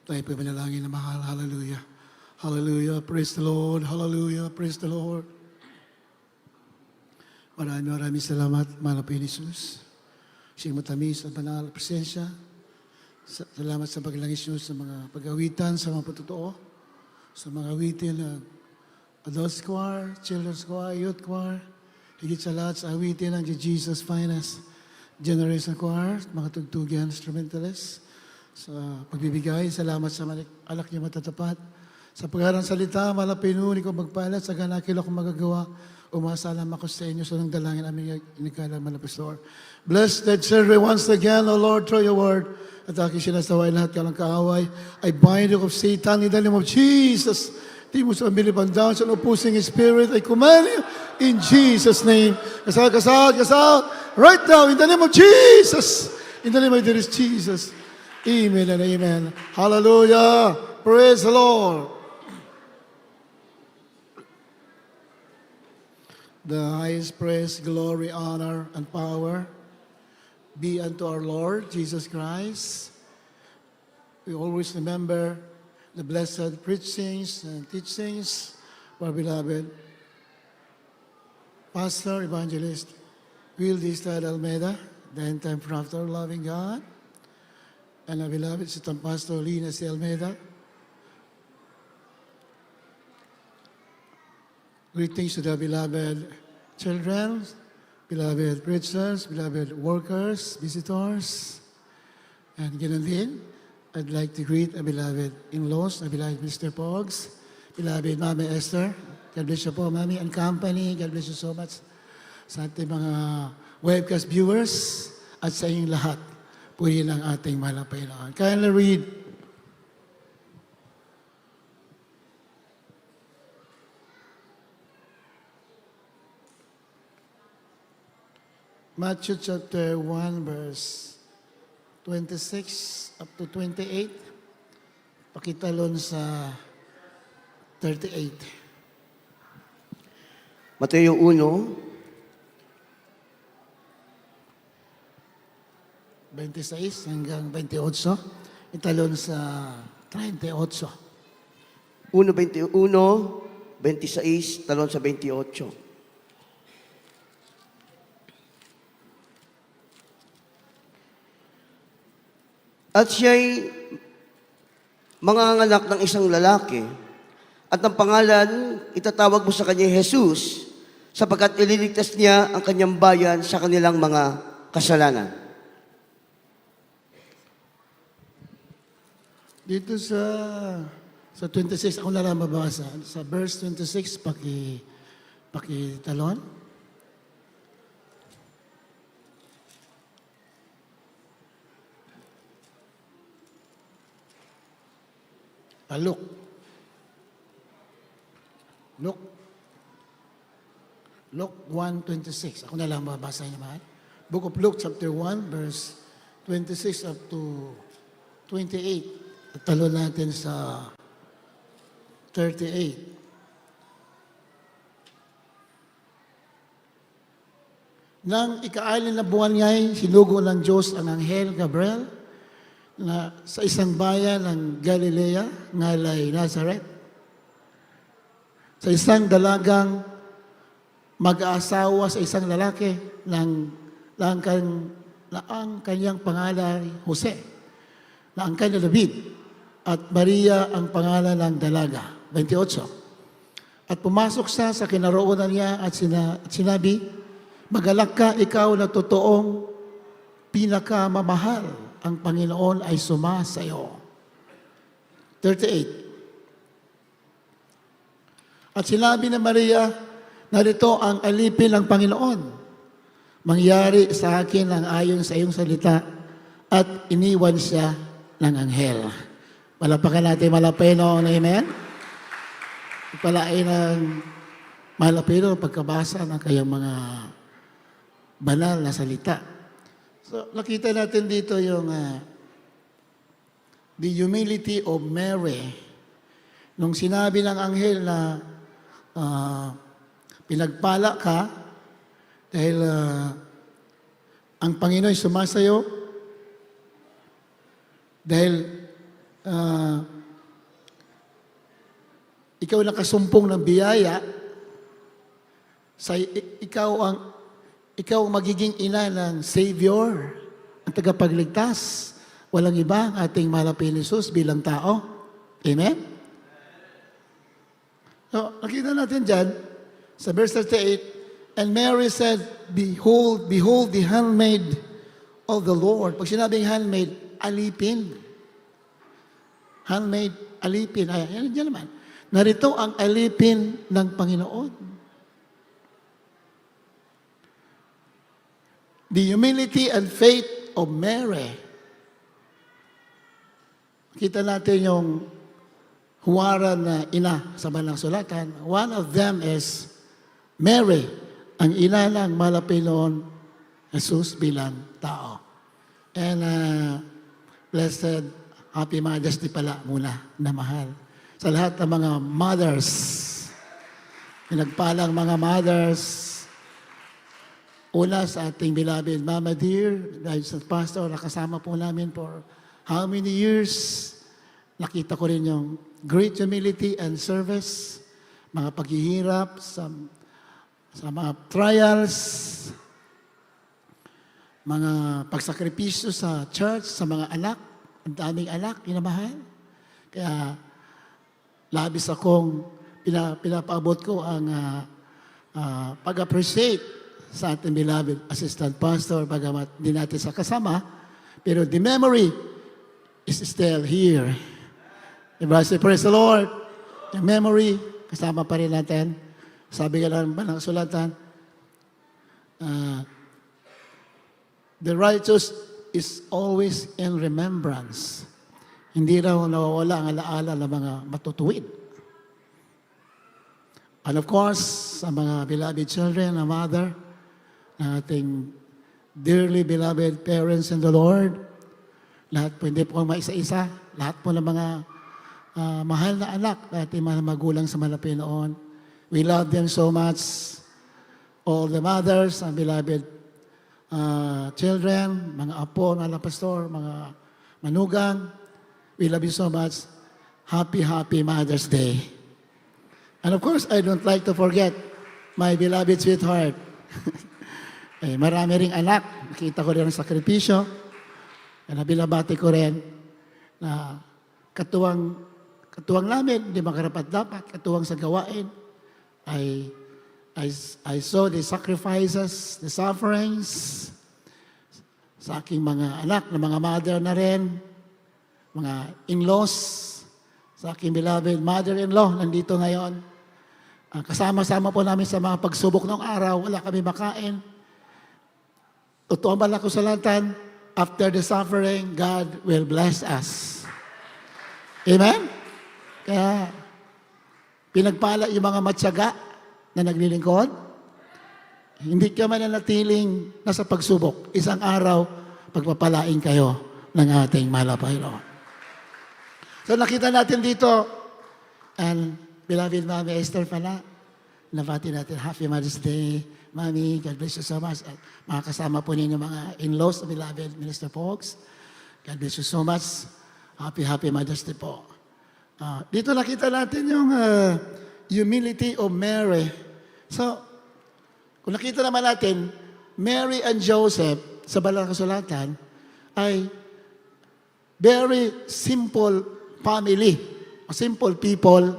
Tayo po manalangin na mahal. Hallelujah. Hallelujah. Praise the Lord. Hallelujah. Praise the Lord. Maraming salamat, mahal na Jesus. Siyang matamis at banal presensya. Salamat sa paglangis nyo sa mga pag-awitan, sa mga patutuo, sa mga awitin ng adult choir, children's choir, youth choir, higit sa lahat sa awitin ng Jesus Finest Generation Choir, mga tugtugan, instrumentalists, sa pagbibigay. Salamat sa alak niya matatapat. Sa pagharang salita, malapinuni ko magpalat, sa ganakil ako magagawa. Umasalam ako sa inyo sa nang dalangin aming inikala malapis, Lord. Bless that survey once again, O Lord, through your word. At aking sinasaway lahat ka ng kaaway. I bind you of Satan in the name of Jesus. Di mo sa bilipan down sa opposing spirit. I command you in Jesus' name. Kasal. Right now, in the name of Jesus. In the name of Jesus. Amen and amen. Hallelujah. Praise the Lord. The highest praise, glory, honor, and power be unto our Lord Jesus Christ. We always remember the blessed preachings and teachings of our beloved Pastor Evangelist Will Distad Almeida, the end time prophet of loving God, and our beloved Sister Pastor Lina C. Almeida. Greetings to the beloved children, beloved preachers, beloved workers, visitors, and ganun din. I'd like to greet our beloved in-laws, our beloved Mr. Pogs, beloved Mami Esther. God bless you po, Mami and company. God bless you so much sa ating mga webcast viewers at sa inyong lahat. Puri ng ating mahal na Panginoon. Kindly read Matthew chapter 1 verse 26 up to 28. Pakitalon sa 38. Mateo 1, 26 hanggang 28. Italon sa 38. 1:21, 26, talon sa 28. At siya'y manganganak ng isang lalaki, at ang pangalan itatawag mo sa kanya Jesus, sapagkat ililigtas niya ang kanyang bayan sa kanilang mga kasalanan. Dito sa 26, ako na lang mabasa. Sa verse 26, pakitalon. Luke 1:26. Ako na lang mabasa niya, mahal. Book of Luke chapter 1 verse 26 up to 28. At talo natin sa 38. Nang ika-anim na buwan nga'y sinugo ng Diyos ang anghel Gabriel na sa isang bayan ng Galilea, ngalay Nazareth, sa isang dalagang mag-aasawa sa isang lalaki na ang kanyang pangalan Jose, na ang kanyang David, at Maria ang pangalan ng dalaga. 28. At pumasok siya sa kinaroonan niya at sinabi, "Magalak ka, ikaw na totoong pinakamamahal. Ang Panginoon ay sumasayo." 38. At sinabi ni Maria, "Narito ang alipin ng Panginoon. Mangyari sa akin ang ayon sa iyong salita." At iniwan siya ng anghel. Malapakan natin malapeno. Amen? Palain ng malapeno pagkabasa ng kayang mga banal na salita. So, nakita natin dito yung the humility of Mary. Nung sinabi ng anghel na pinagpala ka dahil ang Panginoon ay sumasayo, dahil ah, ikaw nakasumpong ng biyaya, ikaw ang magiging ina ng Savior, ang tagapagligtas. Walang iba ang ating mahal na Panginoong Hesus bilang tao. Amen? So, nakita natin dyan, sa verse 38, and Mary said, Behold, behold the handmaid of the Lord. Pag sinabing handmaid, alipin. Handmaid, alipin. Ay, yan naman. Narito ang alipin ng Panginoon. The humility and faith of Mary. Kita natin yung huwaran na ina sa Banal Sulatan. One of them is Mary, ang ina ng mahal na Panginoon Jesus bilang tao. And blessed, happy Mother's Day pala muna na mahal. Sa lahat ng mga mothers, pinagpalang mga mothers, una sa ating beloved Mama Dear, dahil sa pastor, nakasama po namin for how many years. Nakita ko rin yung great humility and service, mga paghihirap sa mga trials, mga pagsakripisyo sa church, sa mga anak, ang daming anak, minamahal. Kaya labis akong pinapaabot ko ang pag-appreciate sa ating beloved assistant pastor, bagamat di natin sa kasama, pero the memory is still here. Diba? Say, praise the Lord. Yung memory, kasama pa rin natin. Sabi ka lang ba ng sulatan, the righteous is always in remembrance. Hindi raw nawawala ang alaala ng mga matutuwid. And of course, sa mga beloved children, a mother, na ating dearly beloved parents in the Lord, lahat po, hindi po maisa-isa, lahat po ng mga mahal na anak na ating mga magulang sa Panginoon. We love them so much. All the mothers and beloved children, mga apo, mga pastor, mga manugang, we love you so much. Happy, happy Mother's Day. And of course, I don't like to forget my beloved sweetheart. Marami ring anak. Nakita ko rin ang sakripisyo. Kaya binabati ko rin na katuwang namin, hindi makarapat-dapat, katuwang sa gawain. I saw the sacrifices, the sufferings sa aking mga anak, na mga mother na rin, mga in-laws, sa aking beloved mother-in-law, nandito ngayon. Kasama-sama po namin sa mga pagsubok ng araw, wala kami makain. Totoo ba ko sa lantan, after the suffering, God will bless us. Amen? Kaya, pinagpala yung mga matyaga na naglilingkod. Hindi ka mananatiling nasa pagsubok. Isang araw, pagpapalain kayo ng ating mahal na Panginoon. So nakita natin dito, and beloved Mami Esther pala, nabati natin, Happy Mother's Day. Mami, God bless you so much. At mga kasama po ninyo mga in-laws, beloved Minister Folks. God bless you so much. Happy, happy Mother's Day po. Dito nakita natin yung humility of Mary. So, kung nakita naman natin, Mary and Joseph sa Banal na Kasulatan ay very simple family, simple people,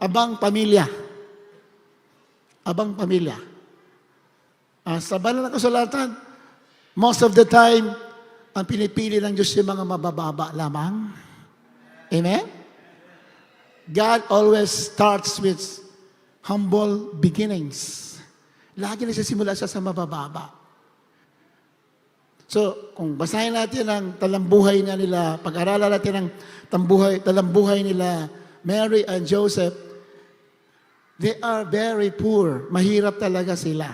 abang pamilya. Abang pamilya. Sa Banal na Kasulatan, most of the time, ang pinipili ng Diyos yung mga mabababa lamang. Amen? God always starts with humble beginnings. Lagi nagsisimula siya sa mabababa. So, kung basahin natin ang talambuhay nila, pag-aralan natin ang talambuhay nila, Mary and Joseph, they are very poor. Mahirap talaga sila.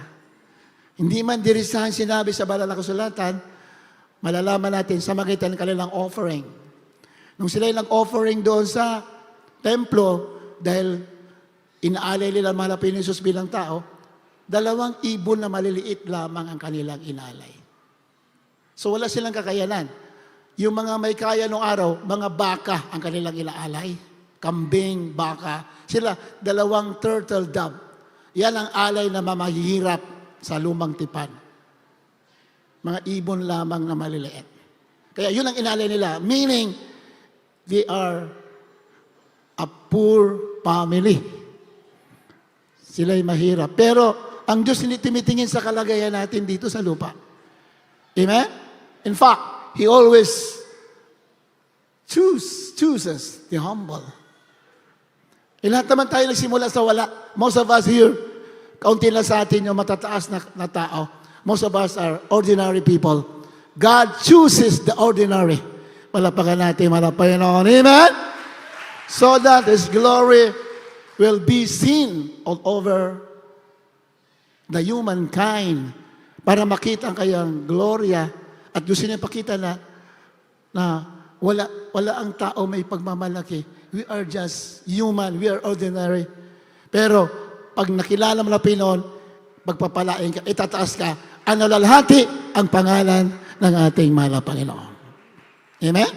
Hindi man dirisahan sinabi sa Banal na Kasulatan, malalaman natin sa magitan ng kanilang offering. Nung sila yung nag-offering doon sa templo, dahil inaalay nila mahal na Panginoon Jesus bilang tao, 2 ibon na maliliit lamang ang kanilang inalay. So wala silang kakayanan. Yung mga may kaya nung araw, mga baka ang kanilang inaalay. Kambing, baka. Sila, 2 turtle dove. Yan ang alay na mamahihirap sa lumang tipan. Mga ibon lamang na maliliit. Kaya yun ang inalay nila. Meaning, they are a poor family. Sila'y mahirap. Pero, ang Diyos hindi tumitingin sa kalagayan natin dito sa lupa. Amen? In fact, He always chooses the humble. Lahat naman tayo nagsimula sa wala. Most of us here, kaunti lang sa atin yung matataas na tao. Most of us are ordinary people. God chooses the ordinary. Malapakan natin, malapakan noon. Amen? So that His glory will be seen all over the humankind para makita ang kayang gloria at gusto niya pakita na wala ang tao may pagmamalaki. We are just human, we are ordinary. Pero pag nakilala mo na Pinoon, pagpapalain ka, itataas ka, analalhati ang pangalan ng ating mahal na Panginoon. Amen?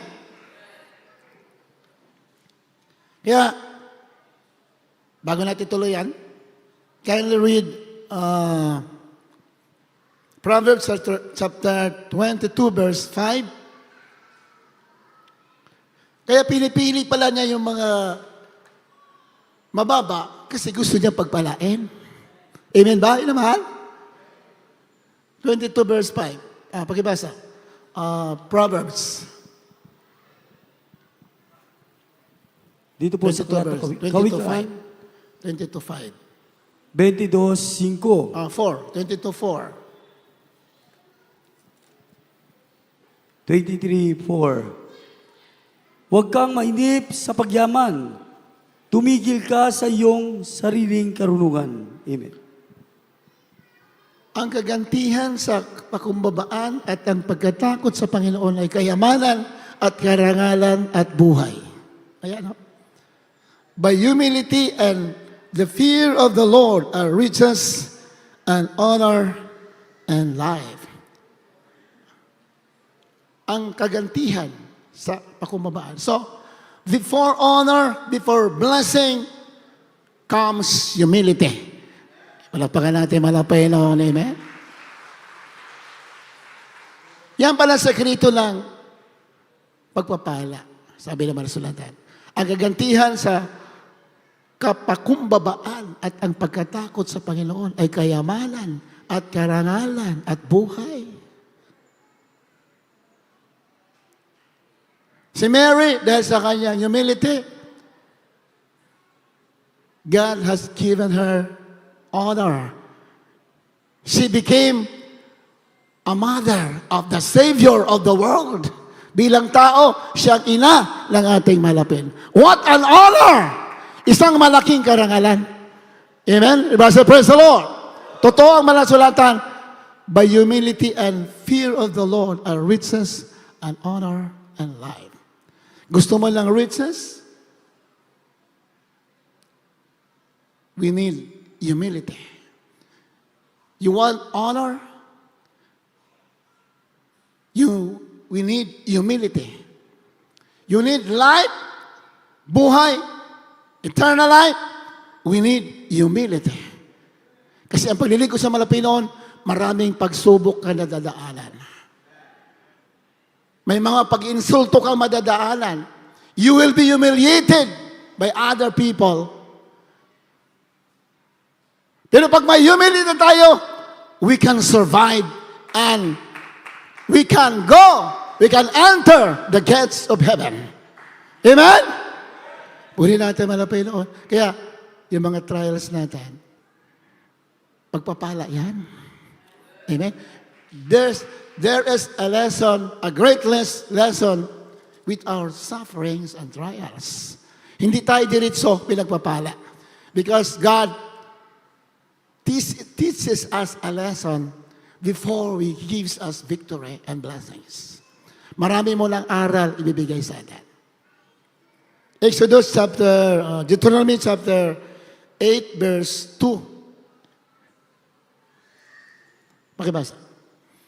Kaya, bago natin tuloyan, kindly read Proverbs chapter 22 verse 5. Kaya pinipili pala niya yung mga mababa kasi gusto niya pagpalain. Amen ba? Yun naman? 22 verse 5. Pakibasa. Proverbs. Dito po sa 22 Kawikaan 22:5. 22:5. 22:4. 23:4. Huwag kang mainip sa pagyaman. Tumigil ka sa iyong sariling karunungan. Amen. Ang kagantihan sa pakumbabaan at ang pagkatakot sa Panginoon ay kayamanan at karangalan at buhay. Ayan, no? By humility and the fear of the Lord are riches and honor and life. Ang kagantihan sa pakumbabaan. So, before honor, before blessing, comes humility. Malapakan natin, malapain noon. Amen? Yan pala sekreto ng pagpapala. Sabi naman sa sulatan. Ang kagantihan sa kapakumbabaan at ang pagkatakot sa Panginoon ay kayamanan at karangalan at buhay. Si Mary, dahil sa kanyang humility, God has given her honor. She became a mother of the Savior of the world. Bilang tao, siyang ina ng ating malapin. What an honor! Isang malaking karangalan. Amen? Ibasa, praise the Lord. Totoo ang malasulatan. By humility and fear of the Lord are riches and honor and life. Gusto mo lang riches? We need humility. You want honor? We need humility. You need life, buhay, eternal life. We need humility. Kasi ang paglilingkod sa malapinoon, maraming pagsubok ka na dadaanan. May mga pag-insulto kang madadaanan. You will be humiliated by other people. Pero pag may humility tayo, we can survive and we can go, we can enter the gates of heaven. Amen? Puri natin malapay noon. Kaya, yung mga trials natin, pagpapala yan. Amen? There is a lesson, a great lesson with our sufferings and trials. Hindi tayo diretso pinagpapala. Because God teaches us a lesson before He gives us victory and blessings. Marami mo lang aral ibibigay sa atin. Deuteronomy chapter 8 verse 2. Pakibasa.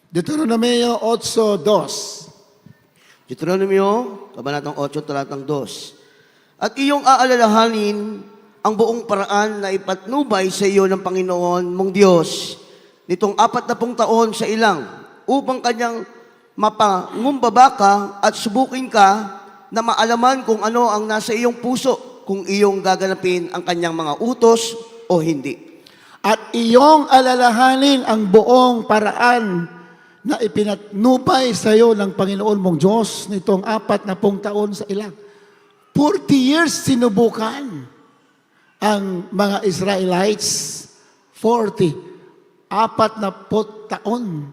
Deuteronomio 8:2. Deuteronomio, Kabanatang 8, Talatang 2. At iyong aalalahanin ang buong paraan na ipatnubay sa iyo ng Panginoon mong Diyos nitong 40 taon sa ilang upang kanyang mapangumbaba ka at subukin ka na maalaman kung ano ang nasa iyong puso, kung iyong gaganapin ang kanyang mga utos o hindi. At iyong alalahanin ang buong paraan na ipinatnubay sa iyo ng Panginoon mong Diyos nitong 40 taon sa ilang. 40 years sinubukan ang mga Israelites. 40 taon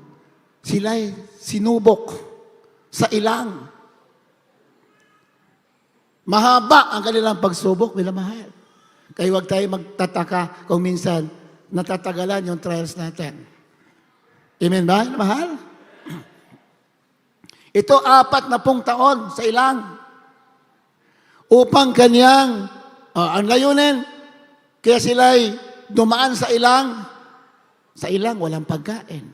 sila'y sinubok sa ilang. Mahaba ang kanilang pagsubok, minamahal. Kaya huwag tayo magtataka kung minsan natatagalan yung trials natin. Amen ba, mahal? Ito 40 taon sa ilang. Upang kanyang, ang layunin, kaya sila'y dumaan sa ilang. Sa ilang, walang pagkain.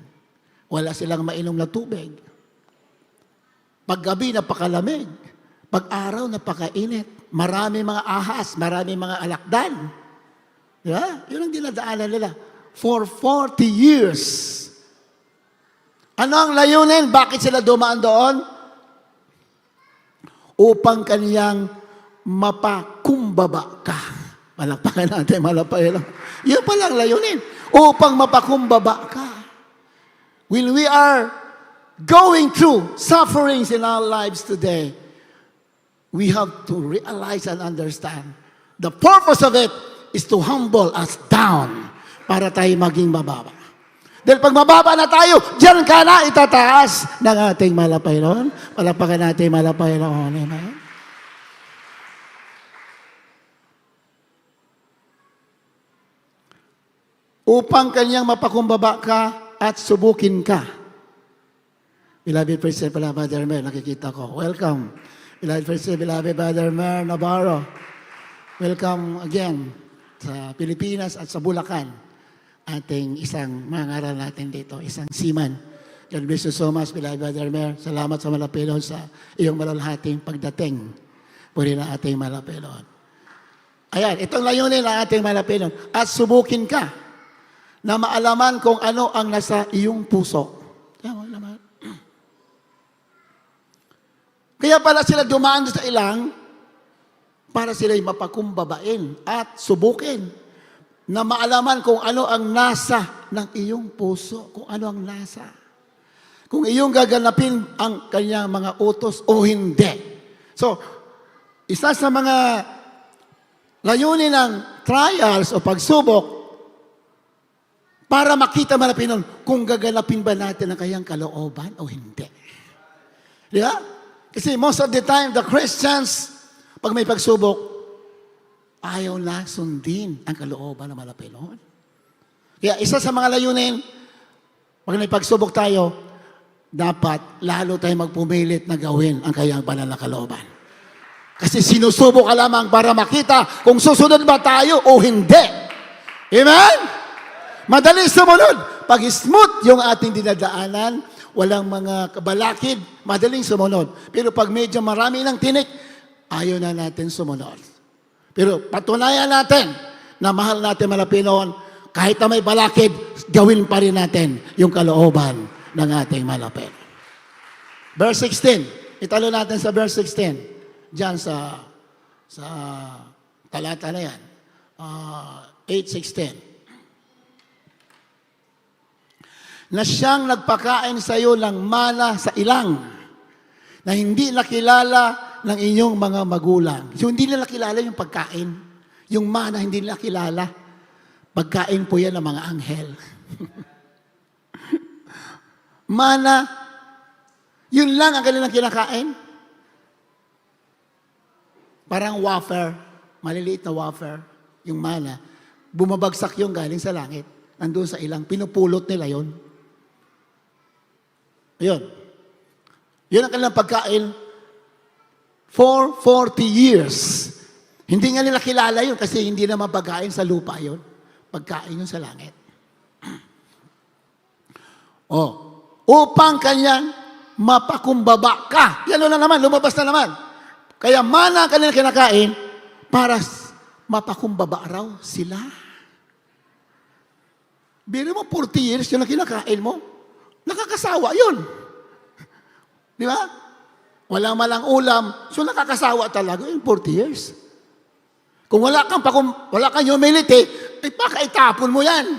Wala silang mainom na tubig. Paggabi, napakalamig. Pag-araw, napakainit. Marami mga ahas, marami mga alakdan. Diba? Yun ang dinadaanan nila. For 40 years. Ano ang layunin? Bakit sila dumaan doon? Upang kaniyang mapakumbaba ka. Malakpakan natin, malapay lang. Yun palang layunin. Upang mapakumbaba ka. When we are going through sufferings in our lives today, we have to realize and understand the purpose of it is to humble us down para tayo maging mababa. Dahil pag mababa na tayo, diyan ka na itataas ng ating malapayron. Palapakan natin malapayron. Amen. Upang kanyang mapakumbaba ka at subukin ka. Beloved Praise pala, Brother Mer, nakikita ko. Welcome. Beloved Praise, beloved Brother Mer Navarro. Welcome again sa Pilipinas at sa Bulacan. Ating isang mangaral natin dito, isang seaman. God bless you so much, beloved Brother Mer. Salamat sa Malapilon sa iyong malalhating pagdating. Puri na ating Malapilon. Ayan, itong layunin ng ating Malapilon. At subukin ka na maalaman kung ano ang nasa iyong puso. Kaya pala sila dumaan sa ilang para sila'y mapakumbabain at subukin na maalaman kung ano ang nasa ng iyong puso, kung ano ang nasa. Kung iyong gaganapin ang kanyang mga utos o hindi. So, isa sa mga layunin ng trials o pagsubok para makita malapinon kung gaganapin ba natin ang kanyang kalooban o hindi. Di ba? Kasi most of the time, the Christians, pag may pagsubok, ayaw na sundin ang kalooban ng Malapilon. Kaya isa sa mga layunin, pag may pagsubok tayo, dapat lalo tayo magpumilit na gawin ang kanyang banal na kalooban. Kasi sinusubok ka lamang para makita kung susunod ba tayo o hindi. Amen? Madali sumunod. Pag smooth yung ating dinadaanan, walang mga kabalakid, madaling sumunod. Pero pag medyo marami ng tinik, ayaw na natin sumunod. Pero patunayan natin na mahal natin Malapilon, kahit na may balakid, gawin pa rin natin yung kalooban ng ating Malapilon. Verse 16. Italo natin sa verse 16. Diyan sa talata na yan. 8:16. Na siyang nagpakain sa iyo ng mana sa ilang na hindi nakilala ng inyong mga magulang. So, hindi nila kilala yung pagkain. Yung mana, hindi nila kilala. Pagkain po yan ng mga anghel. Mana, yun lang ang kanilang kinakain. Parang wafer, maliliit na wafer, yung mana. Bumabagsak yung galing sa langit. Nandun sa ilang, pinupulot nila yon. Yun. Yun ang kanilang pagkain for 40 years. Hindi nga nila kilala yun kasi hindi naman pagkain sa lupa yun. Pagkain yun sa langit. Upang kanyang mapakumbaba ka. Yan na naman, lumabas na naman. Kaya mana ang kanilang kinakain para mapakumbaba raw sila. Biro mo, 40 years yun ang kinakain mo. Nakakasawa yun. Di ba? Walang malang ulam, so nakakasawa talaga yung 40 years. Kung wala kang humility, eh baka itapon mo yan.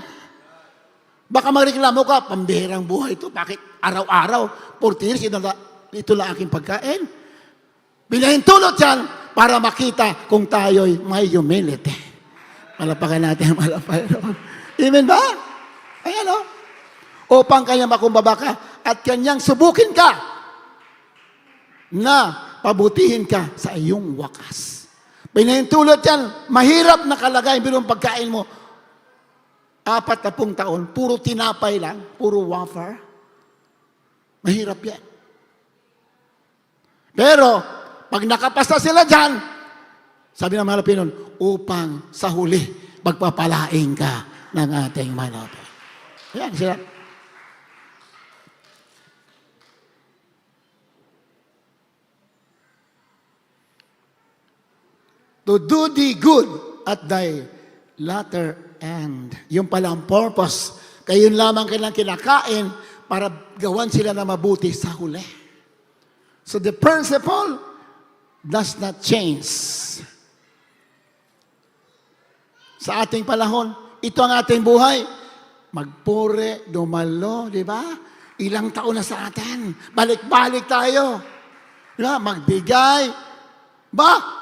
Baka magreklamo ka, pambihirang buhay ito, bakit araw-araw, 40 years, ito lang aking pagkain. Pinahintulot yan para makita kung tayo'y may humility. Malapakan natin ang malapakan. Amen ba? Ayan o. Upang kanya makumbaba ka at kanyang subukin ka na pabutihin ka sa iyong wakas. Pinahintulot yan, mahirap na kalagayan bilong pagkain mo. 40 taon, puro tinapay lang, puro wafer. Mahirap yan. Pero, pag nakapasa sila dyan, sabi ng mga Pilipino, upang sa huli, pagpapalain ka ng ating manapay. Ayan sila. To do thee good at thy latter end. Yung pala ang purpose. Kaya yun lamang kailang kinakain para gawan sila na mabuti sa huli. So the principle does not change. Sa ating panahon, ito ang ating buhay. Magpure, dumalo, di ba? Ilang taon na sa atin. Balik-balik tayo. Di ba? Magbigay. Ba?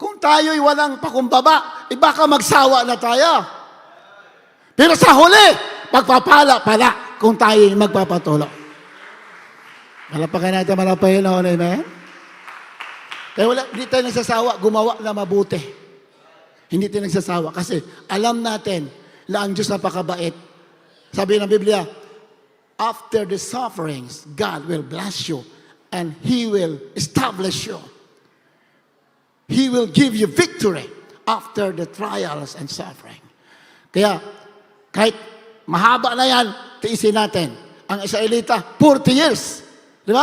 Kung tayo'y walang pakumbaba, baka magsawa na tayo. Pero sa huli, pagpapala pala kung tayo'y magpapatuloy. Malapakan natin, malapahin na ulit, amen? Kaya hindi tayo nagsasawa, gumawa na mabuti. Hindi tayo nagsasawa kasi alam natin na ang Diyos napakabait. Sabi ng Biblia, after the sufferings, God will bless you and He will establish you. He will give you victory after the trials and suffering. Kaya, kahit mahaba na yan, tiisin natin. Ang Israelita, 40 years. Di ba?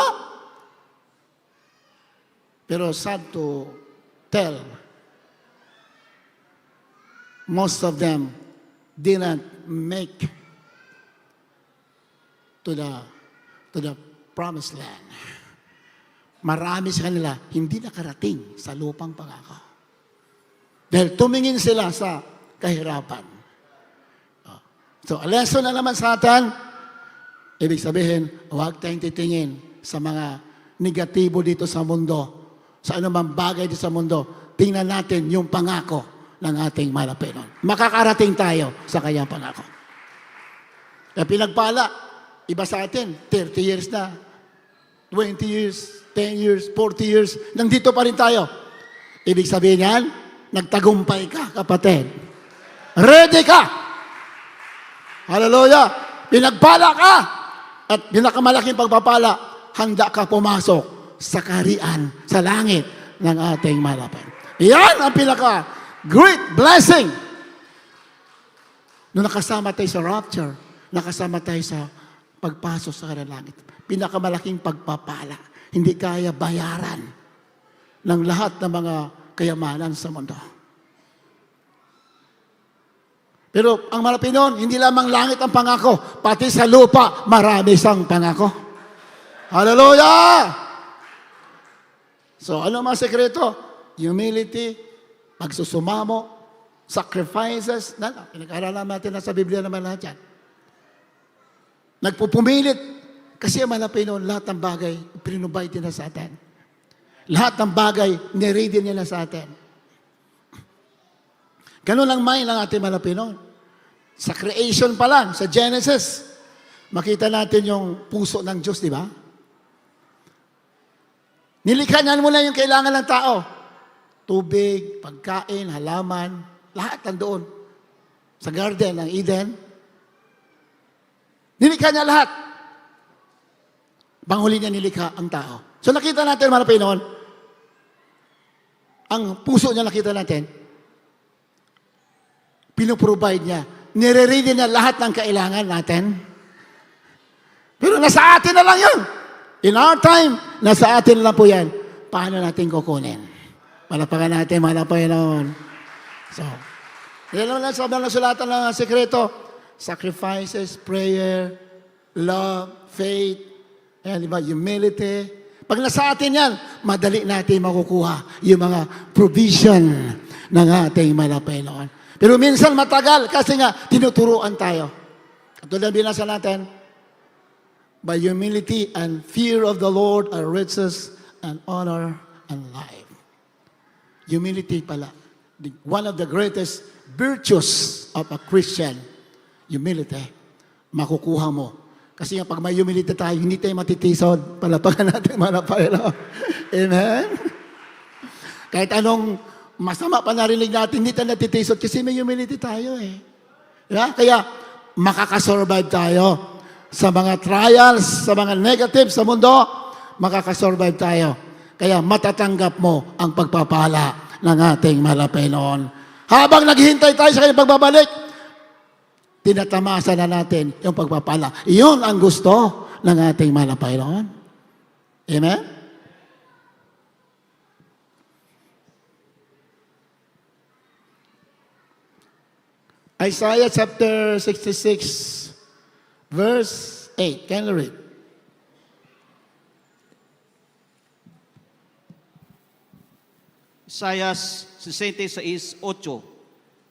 Pero sad to tell, most of them didn't make to the promised land. Marami sa kanila hindi nakarating sa lupang pangako. Dahil tumingin sila sa kahirapan. So, a lesson na naman sa atin, ibig sabihin, huwag tayong titingin sa mga negatibo dito sa mundo, sa anumang bagay dito sa mundo. Tingnan natin yung pangako ng ating Malapinon. Makakarating tayo sa kanyang pangako. Kaya pinagpala, iba sa atin, 30 years na, 20 years, 10 years, 40 years, nandito pa rin tayo. Ibig sabihin yan, nagtagumpay ka, kapatid. Ready ka! Hallelujah! Pinagpala ka! At pinakamalaking pagpapala, handa ka pumasok sa kaharian, sa langit ng ating Malapinon. Yan ang great blessing. Nung nakasama tayo sa rapture, nakasama tayo sa pagpasok sa langit. Pinakamalaking pagpapala. Hindi kaya bayaran ng lahat ng mga kayamanan sa mundo. Pero ang Malapinon, hindi lamang langit ang pangako, pati sa lupa, marami siyang pangako. Hallelujah! So, ano mga sekreto? Humility, pagsusumamo, sacrifices, pinag-aralan natin na sa Biblia naman lahat yan. Nagpupumilit, kasi ang Malapinon, lahat ng bagay, pinubay din na sa atin. Lahat ng bagay, niready nila sa atin. Ganun lang mind ng ating Malapinon. Sa creation pa lang, sa Genesis, makita natin yung puso ng Diyos, di ba? Nilikha niya muna yung kailangan ng tao. Tubig, pagkain, halaman, lahat nandoon. Sa garden ng Eden. Nilikha niya lahat. Panghuli niya nilikha ang tao. So nakita natin, mga Pinoon, ang puso niya nakita natin, pinoprovide niya. Nire-ready niya lahat ng kailangan natin. Pero nasa atin na lang yun. In our time, nasa atin lang po yan. Paano natin kukunin? Palapakan natin, mahal na Panginoon. So, yan lang sabi ng sulatan ng sekreto. Sacrifices, prayer, love, faith, ayan, di ba? Humility. Pag nasa atin yan, madali natin makukuha yung mga provision ng ating mahal na Panginoon. Pero minsan matagal kasi nga tinuturuan tayo. Katulad binasa natin, by humility and fear of the Lord are riches and honor and life. Humility pala. One of the greatest virtues of a Christian, humility, makukuha mo. Kasi nga pag may humility tayo, hindi tayo matitisod. Palapakan natin, mga Panginoon. Amen? Kahit anong masama pa narinig natin, hindi tayo natitisod kasi may humility tayo eh. Diba? Kaya makakasurvive tayo sa mga trials, sa mga negative sa mundo, makakasurvive tayo. Kaya matatanggap mo ang pagpapala ng ating mahal na Panginoon. Habang naghihintay tayo sa kanyang pagbabalik, tinatamasa na natin yung pagpapala. Iyon ang gusto ng ating mahal na Panginoon. Amen? Isaiah chapter 66, verse 8. Can you read? Isaiah 66:8.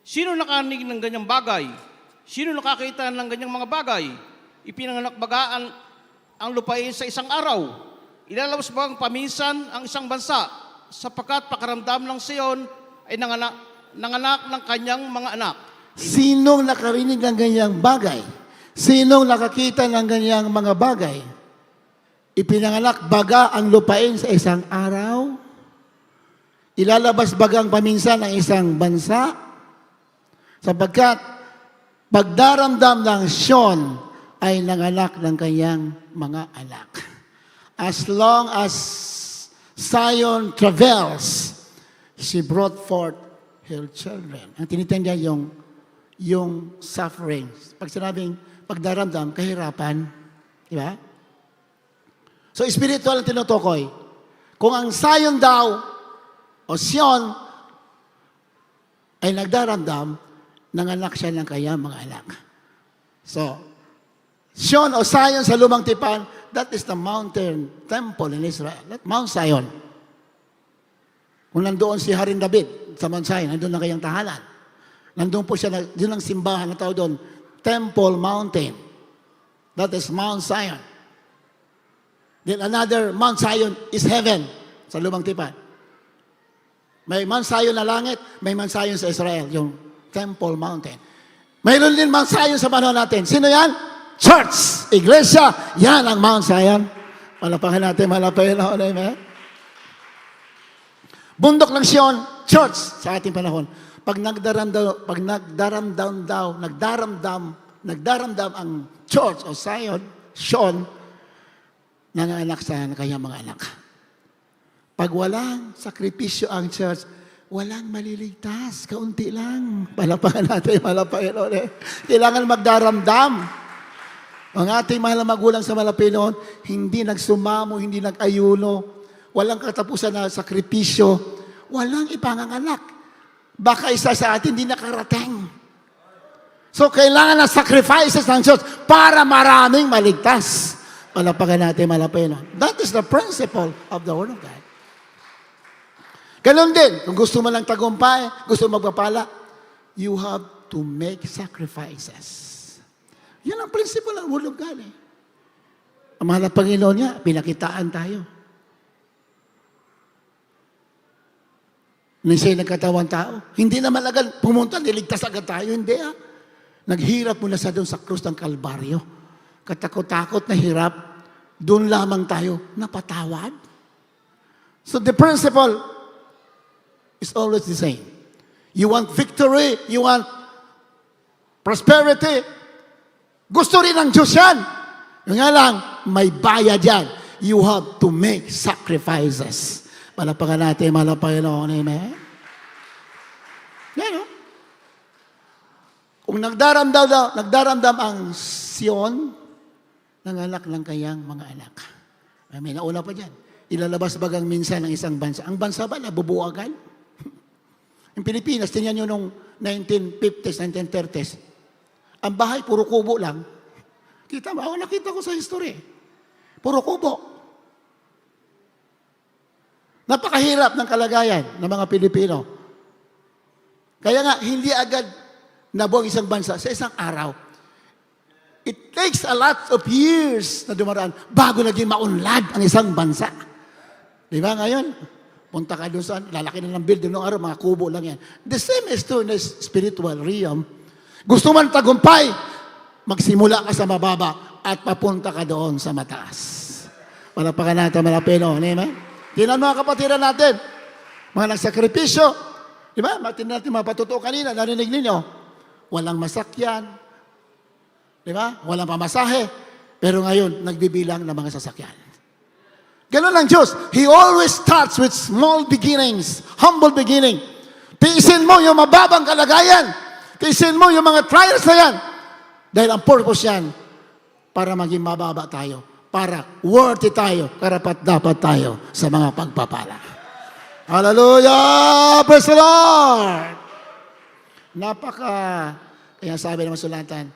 Sino nakarinig ng ganyang bagay? Sino nakakita ng ganyang mga bagay? Ipinanganak baga ang lupain sa isang araw? Ilalabas ba ang paminsan ang isang bansa? Sapagkat pakaramdam ng Sion ay nanganak ng kanyang mga anak. Sinong nakarinig ng ganyang bagay? Sinong nakakita ng ganyang mga bagay? Ipinanganak baga ang lupain sa isang araw? Ilalabas bagang paminsan ng isang bansa? Sapagkat pagdaramdam ng Sion ay nanganak ng kanyang mga anak. As long as Zion travels, she brought forth her children. Ang tinitindihan yung suffering. Pag sinabing pagdaramdam, kahirapan. Di ba? So, spiritual ang tinutukoy. Kung ang Zion daw, o Sion, ay nagdaramdam, nanganak siya ng kanyang mga anak. So, Sion o Zion sa Lumang Tipan, that is the mountain temple in Israel. That Mount Zion. Kung nandoon si Haring David sa Mount Zion, nandoon na kayang tahanan. Nandoon po siya, yun ang simbahan na tawag doon, Temple Mountain. That is Mount Zion. Then another Mount Zion is heaven sa Lumang Tipan. May Mount Zion na langit, may Mount Zion sa Israel, yung Temple Mountain. Mayroon din Mount Zion sa panahon natin. Sino yan? Church, Iglesia, yan ang Mount Zion. Palapakan natin, malapayan na amen. Bundok ng Sion, church sa ating panahon. Pag nagdaramdam ang church o Zion, Sion, nanganak sa kanyang mga anak. Pag walang sakripisyo ang church, walang maliligtas. Kaunti lang. Palapakan natin, malapayan ulit. Kailangan magdaramdam. Ang ating mahal na magulang sa Malapinoon, hindi nagsumamo, hindi nag-ayuno, walang katapusan na sakripisyo, walang ipanganganak. Baka isa sa atin hindi nakarating. So, kailangan ng sacrifices ng church para maraming maligtas. Palapakan natin, Malapinoon. That is the principle of the Word of God. Ganon din, kung gusto mo lang tagumpay, gusto mo magpapala, you have to make sacrifices. Yan ang prinsipyo ng Word of God. Ang mahal na Panginoon niya, pinakitaan tayo. Nung siya'y nagkatawang tao, hindi naman agad pumunta, niligtas agad tayo, hindi Naghirap mula sa doon sa krus ng Kalbaryo. Katakot-takot na hirap, doon lamang tayo napatawad. So the principle is always the same. You want victory, you want prosperity. Gusto rin ng Diyos yan. Yung nga lang, may bayad yan. You have to make sacrifices. Palapakan natin, mahal na Panginoon. Amen? Yan, no? Kung nagdaramdam ang Sion, nanganak ng kayang mga anak. May nauna pa dyan. Ilalabas bagang minsan ng isang bansa. Ang bansa ba nabubuagan? Yung Pilipinas, tingnan nyo nung 1950s, 1930s. Ang bahay, puro kubo lang. Kita mo, ako nakita ko sa history. Puro kubo. Napakahirap ng kalagayan ng mga Pilipino. Kaya nga, hindi agad nabuo ang isang bansa sa isang araw. It takes a lot of years na dumaraan bago naging maunlad ang isang bansa. Di ba ngayon? Punta ka doon saan, lalaki na ng building noong araw, mga kubo lang yan. The same is true in the spiritual realm. Gusto man tagumpay, magsimula ka sa mababa at papunta ka doon sa mataas. Palapakan natin, malapino. Amen? Tingnan mga kapatiran natin, mga nagsakripisyo. Di ba? Tingnan natin mga patutuo kanina, narinig ninyo. Walang masakyan. Di ba? Walang pamasahe. Pero ngayon, nagbibilang ng mga sasakyan. Ganun lang Diyos. He always starts with small beginnings, humble beginning. Tiisin mo yung mababang kalagayan. Tiisin mo yung mga trials na yan. Dahil ang purpose yan, para maging mababa tayo. Para worthy tayo. Karapat dapat tayo sa mga pagpapala. Hallelujah! Praise the Lord! Kaya sabi naman sulatan,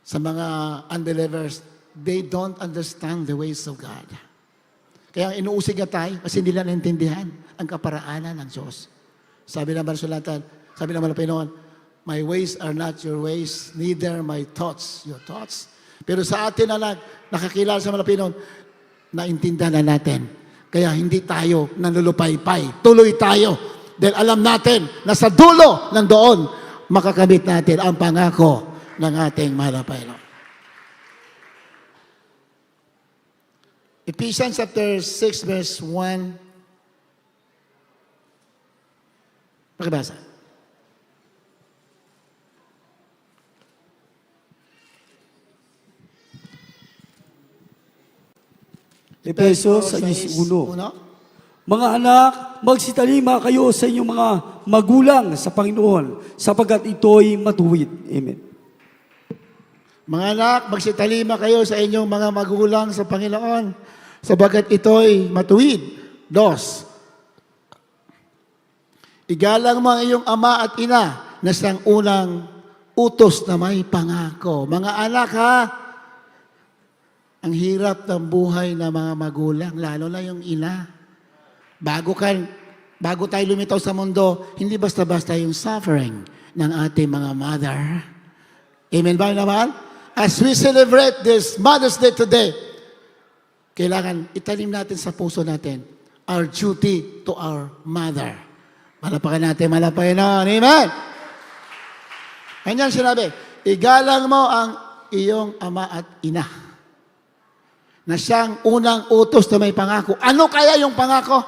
sa mga unbelievers, they don't understand the ways of God. Kaya inuusig na tayo kasi hindi nila naintindihan ang kaparaanan ng Diyos. Sabi naman sulatan, sabi naman ng Panginoon, my ways are not your ways, neither my thoughts your thoughts. Pero sa atin na nakakilala sa mga Panginoon, naintindihan na natin. Kaya hindi tayo nanlulupaypay. Tuloy tayo. Dahil alam natin na sa dulo ng doon, makakamit natin ang pangako ng ating mahal na Panginoon. Ephesians chapter 6 verse 1. Pakibasa. Efeso 6:1. Uno. Mga anak, magsitalima kayo sa inyong mga magulang sa Panginoon, sapagkat ito'y matuwid. Amen. Mga anak, magsitalima kayo sa inyong mga magulang sa Panginoon, sabagat ito'y matuwid. 2. Igalang mo ang iyong ama at ina na siyang unang utos na may pangako. Mga anak ha, ang hirap ng buhay ng mga magulang, lalo na yung ina. Bago tayo lumitaw sa mundo, hindi basta-basta yung suffering ng ating mga mother. Amen ba naman? As we celebrate this Mother's Day today, kailangan itanim natin sa puso natin our duty to our mother. Malapakan natin, malapakan na. Amen? Ganyan sinabi, igalang mo ang iyong ama at ina na siyang unang utos na may pangako. Ano kaya yung pangako?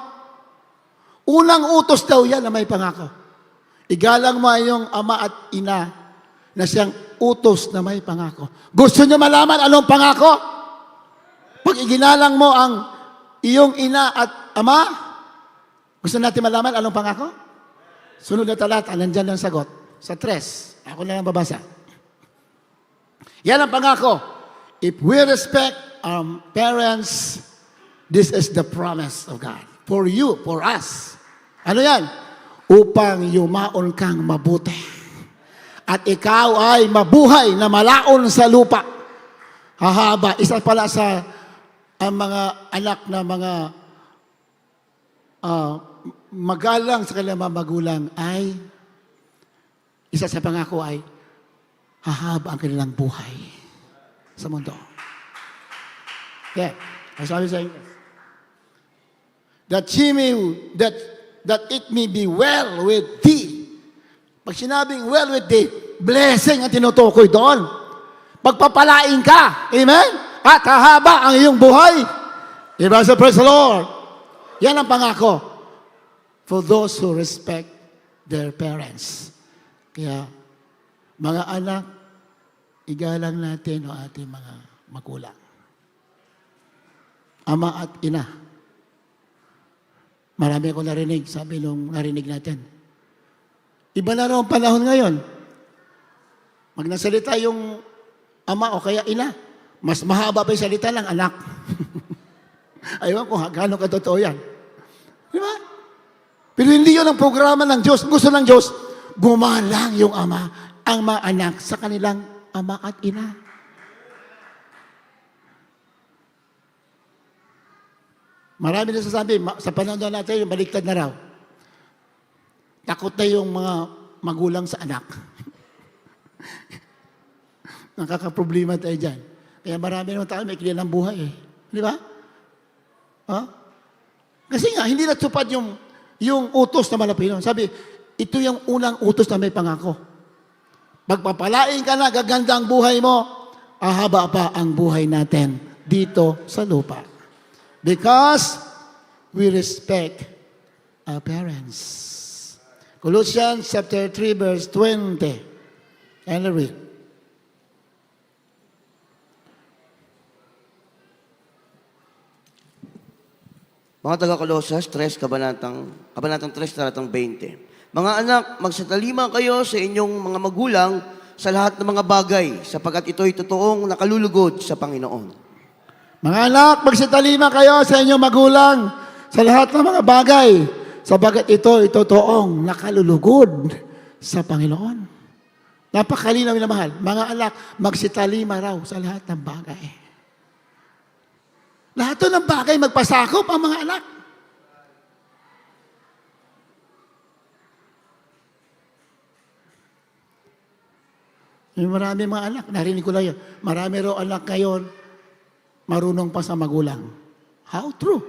Unang utos daw yan na may pangako. Igalang mo ang iyong ama at ina na siyang utos na may pangako. Gusto niyo malaman anong pangako? Pag iginalang mo ang iyong ina at ama, gusto natin malaman anong pangako? Sunod na talata, nandyan ang sagot. Sa 3, ako na lang babasa. Yan ang pangako. If we respect our parents, this is the promise of God. For you, for us. Ano yan? Upang yumaon kang mabuti. At ikaw ay mabuhay na malaon sa lupa. Hahaba. Isa pala sa ang mga anak na mga magalang sa kanilang mga magulang ay isa sa pangako ay hahaba ang kanilang buhay sa mundo. Yeah. Ang sabi sa inyo, that it may be well with thee. Pag sinabing well with thee, blessing ang tinutukoy doon. Pagpapalain ka. Amen? At hahaba ang iyong buhay. Diba sa praise the Lord? Yan ang pangako for those who respect their parents. Kaya, mga anak, igalang natin ang ating mga magulang. Ama at ina. Marami akong narinig, sabi nung narinig natin. Iba na raw ang panahon ngayon. Pag nasalita yung ama o kaya ina, mas mahaba pa yung salita ng anak. Ayaw ko gano'ng katotoo yan. Di ba? Pero hindi yun ang programa ng Diyos. Gusto ng Diyos, gumalang yung ama, ang mga anak sa kanilang ama at ina. Marami na sasabi, sa panahon natin, yung baliktad na raw. Takot na yung mga magulang sa anak. Nakakaproblema tayo dyan. Kaya marami naman tayo may kinilang buhay eh. Di ba? Ha? Kasi nga, hindi natupad yung utos na malapit. Sabi, ito yung unang utos na may pangako. Pagpapalain ka na, gaganda ang buhay mo, ahaba pa ang buhay natin dito sa lupa. Because we respect our parents. Colossians chapter 3 verse 20. And I read. Mga taga-Kolosas, 3, kabanatang 3, talatang 20. Mga anak, magsatalima kayo sa inyong mga magulang sa lahat ng mga bagay, sapagkat ito'y totoong nakalulugod sa Panginoon. Mga anak, magsitalima kayo sa inyong magulang sa lahat ng mga bagay, sabagat ito totoong nakalulugod sa Panginoon. Napakalinaw na mahal. Mga anak, magsitalima raw sa lahat ng bagay. Lahat ng bagay magpasakop ang mga anak. Yung marami mga anak, narinig ko lang yun. Marami raw anak ngayon, marunong pa sa magulang. How true?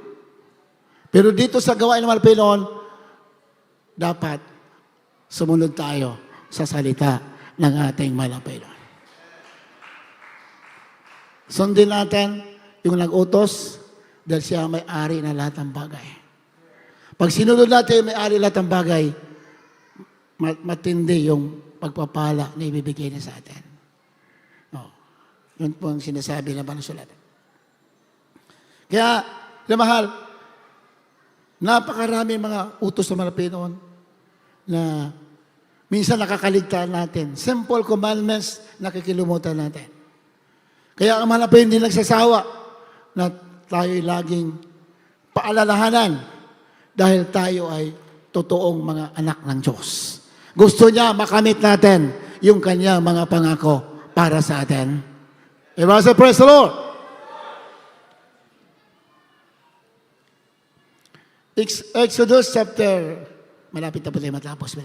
Pero dito sa gawain ng Panginoon, dapat sumunod tayo sa salita ng ating Panginoon. Sundin natin yung nag-utos dahil siya may-ari ng lahat ng bagay. Pag sinunod natin yung may-ari lahat ng bagay, matindi yung pagpapala na ibibigay niya sa atin. Oh, yun po ang sinasabi ng Banasulat. Kaya, mahal, napakarami mga utos na malapit noon na minsan nakakaligtaan natin. Simple commandments na kikilimutan natin. Kaya ang malapit hindi nagsasawa na tayo'y laging paalalahanan dahil tayo ay totoong mga anak ng Diyos. Gusto niya makamit natin yung kanyang mga pangako para sa atin. Everybody say, praise the Lord! Exodus chapter, malapit na po tayo matapos.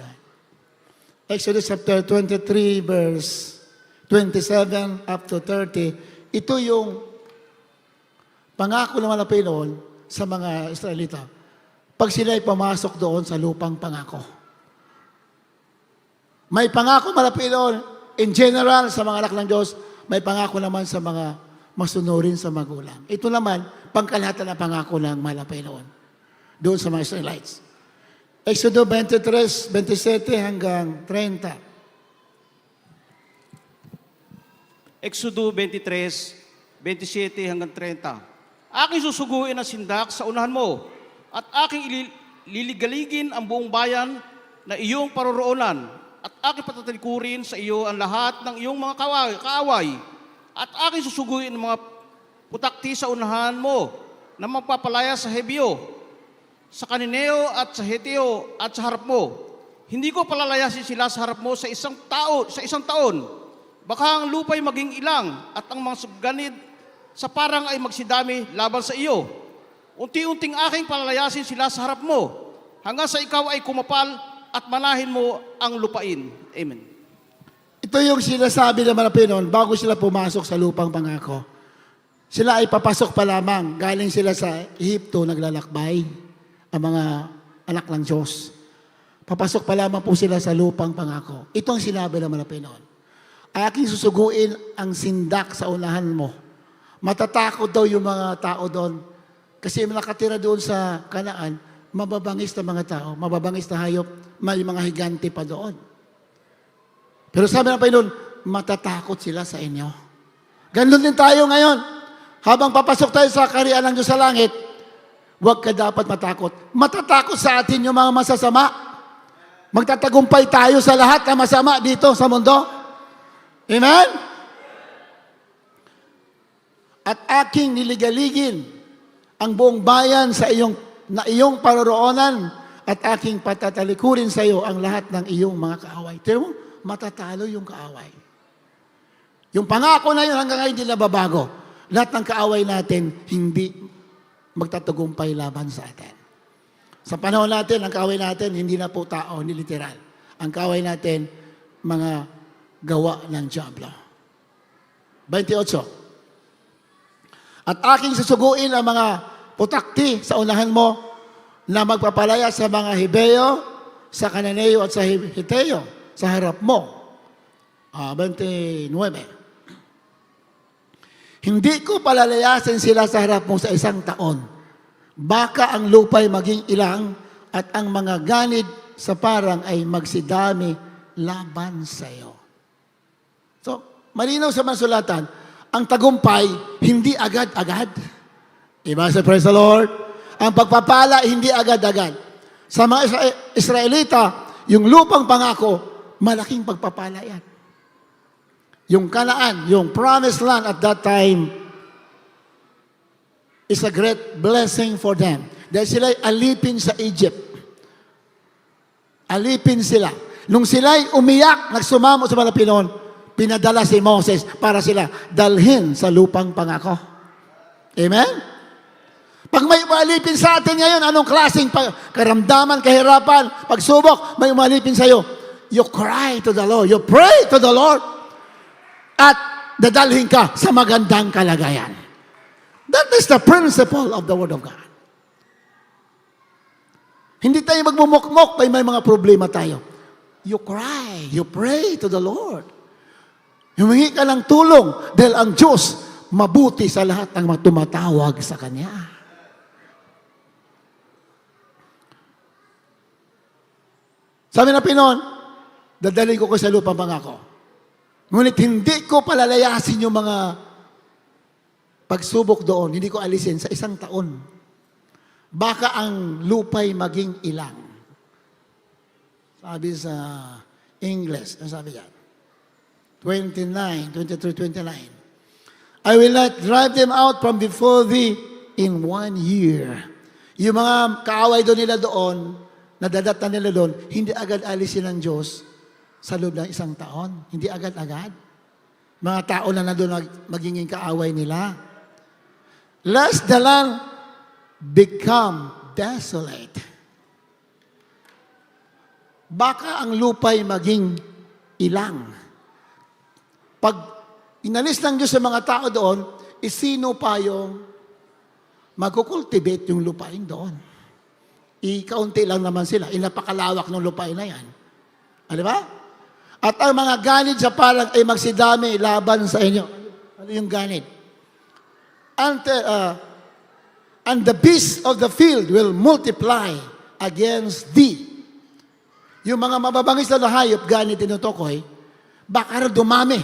Exodus chapter 23 verse 27 up to 30. Ito yung pangako ng malapit noon sa mga Israelita. Pag sila ay pumasok doon sa lupang pangako. May pangako malapit noon in general sa mga anak ng Diyos. May pangako naman sa mga masunurin sa magulang. Ito naman, pangkalahatan na pangako ng malapit noon. Doon sa mga Israelites. Exodus 23, 27 hanggang 30. Exodus 23, 27 hanggang 30. Aking susuguin ang sindak sa unahan mo, at aking liligaligin ang buong bayan na iyong paroroonan, at aking patatalikurin sa iyo ang lahat ng iyong mga kaaway, at aking susuguin ang mga putakti sa unahan mo na magpapalaya sa Hebeo, sa Kanineo at sa Heteo at sa harap mo. Hindi ko palalayasin sila sa harap mo sa isang taon. Baka ang lupa'y maging ilang at ang mga ganid sa parang ay magsidami laban sa iyo. Unti-unting aking palalayasin sila sa harap mo hanggang sa ikaw ay kumapal at manahin mo ang lupain. Amen. Ito yung sinasabi ng mga Pinoon bago sila pumasok sa lupang pangako. Sila ay papasok pa lamang. Galing sila sa Ehipto, naglalakbay ang mga anak ng Diyos. Papasok pa lamang po sila sa lupang pangako. Ito ang sinabi ng mga Pinoon. Aking susuguin ang sindak sa unahan mo. Matatakot daw yung mga tao doon. Kasi nakatira doon sa Kanaan, mababangis na mga tao, mababangis na hayop, may mga higante pa doon. Pero sabi ng Panginoon, matatakot sila sa inyo. Ganun din tayo ngayon. Habang papasok tayo sa kaharian ng Diyos sa langit, huwag ka dapat matakot. Matatakot sa atin yung mga masasama. Magtatagumpay tayo sa lahat ng masama dito sa mundo. Amen? At aking niligaligin ang buong bayan sa iyong paroroonan at aking patatalikurin sa iyo ang lahat ng iyong mga kaaway. Tignan mo, matatalo yung kaaway. Yung pangako na yun hanggang ngayon hindi nababago. Lahat ng kaaway natin hindi magtatagumpay laban sa atin. Sa panahon natin, ang kaaway natin hindi na po tao, hindi literal. Ang kaaway natin, mga gawa ng diablo. 28. At aking susuguin ang mga putakti sa unahan mo na magpapalaya sa mga Hebeo, sa Kananeo at sa Hiteo sa harap mo. 29. Hindi ko palalayasin sila sa harap mo sa 1 taon. Baka ang lupa'y maging ilang at ang mga ganid sa parang ay magsidami laban sa iyo. So, malinaw sa masulatan, ang tagumpay, hindi agad-agad. Diba? So, praise the Lord. Ang pagpapala, hindi agad-agad. Sa mga Israelita, yung lupang pangako, malaking pagpapala yan. Yung Kanaan, yung promised land at that time, is a great blessing for them. Dahil sila'y alipin sa Egypt. Alipin sila. Nung sila'y umiyak, nagsumamo sa Malapinon, pinadala si Moses para sila dalhin sa lupang pangako. Amen? Pag may umalipin sa atin ngayon, anong klaseng karamdaman, kahirapan, pagsubok, may umalipin sa iyo, you cry to the Lord, you pray to the Lord, at dadalhin ka sa magandang kalagayan. That is the principle of the Word of God. Hindi tayo magmumukmok pag may mga problema tayo. You cry, you pray to the Lord. Humingi ka ng tulong dahil ang Diyos mabuti sa lahat ng mga tumatawag sa Kanya. Sabi na Pinon, dadalhin ko sa lupang pangako. Ngunit hindi ko palalayasin yung mga pagsubok doon, hindi ko alisin sa 1 taon. Baka ang lupa'y maging ilang. Sabi sa English, ang sabi yan? 23, 29. I will not drive them out from before thee in 1 year. Yung mga kaaway doon nila doon, nadadatan nila doon, hindi agad alisin ng Diyos sa loob ng 1 taon. Hindi agad-agad. Mga tao na doon magiging kaaway nila. Lest the land become desolate. Baka ang lupa'y maging ilang. Pag inalis ng Diyos sa mga tao doon, sino pa yung magkukultivate yung lupain doon? Ikaunti lang naman sila. Inapakalawak ng lupain na yan. Ano ba? At ang mga ganid sa parang ay magsidami laban sa inyo. Ano yung ganid? And the beasts of the field will multiply against thee. Yung mga mababangis na hayop, ganid tinutukoy, baka dumami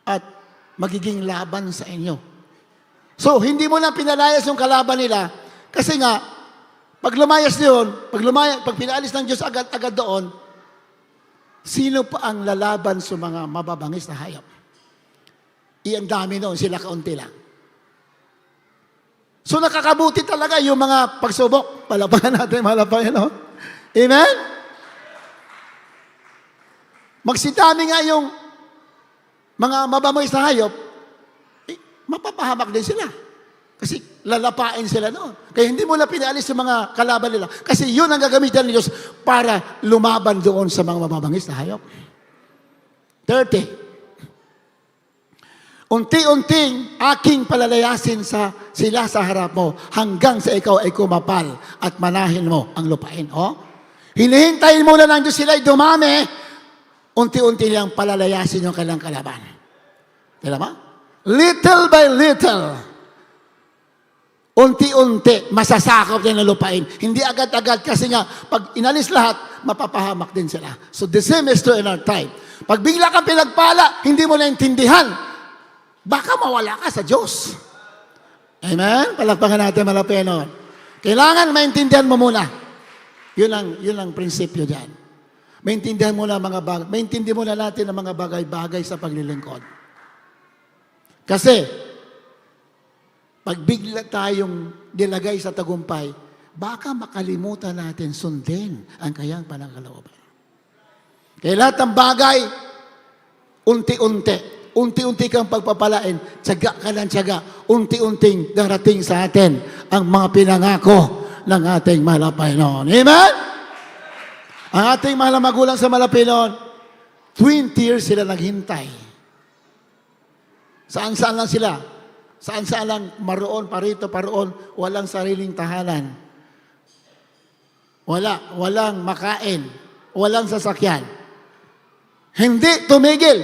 at magiging laban sa inyo. So, hindi mo na pinalayas yung kalaban nila kasi nga, pag lumayas doon, pag pinalis ng Diyos agad-agad doon, sino pa ang lalaban sa mga mababangis na hayop? Iyan dami noon, sila kaunti lang. So nakakabuti talaga yung mga pagsubok. Palapakan natin, malapakan, no? Amen? Magsidami nga yung mga mababangis na hayop, mapapahamak din sila. Kasi lalapain sila noon. Kaya hindi mo na pinaalis yung mga kalaban nila. Kasi yun ang gagamitan ng Diyos para lumaban doon sa mga mababangis na hayop. 30. Unti-unting aking palalayasin sila sa harap mo hanggang sa ikaw ay kumapal at manahin mo ang lupain. Oh? Hinihintayin mo na lang Diyos sila ay dumami, unti-unti lang palalayasin yung kailang kalaban. Tila ba? Little by little, unti-unti, masasakop din ang lupain. Hindi agad-agad kasi nga, pag inalis lahat, mapapahamak din sila. So the same is true in our time. Pag bigla kang pinagpala, hindi mo naintindihan, baka mawala ka sa Diyos. Amen? Palakpakan natin malapinon. Kailangan maintindihan mo muna. Yun ang prinsipyo dyan. Maintindihan mo na mga bagay. Maintindihan mo na natin ang mga bagay-bagay sa paglilingkod. Kasi, pag bigla tayong nilagay sa tagumpay, baka makalimutan natin sundin ang kayang panangkalooban. Kaya lahat ng bagay, unti-unti kang pagpapalain, tiyaga ka ng tiyaga, unti-unting darating sa atin ang mga pinangako ng ating mahal na Panginoon. Amen? Ang ating mahal na magulang sa mahal na Panginoon, 20 years sila naghintay. Saan-saan lang sila? Saan-saan lang maroon, parito, paroon, walang sariling tahanan. Walang makain, walang sasakyan. Hindi tumigil.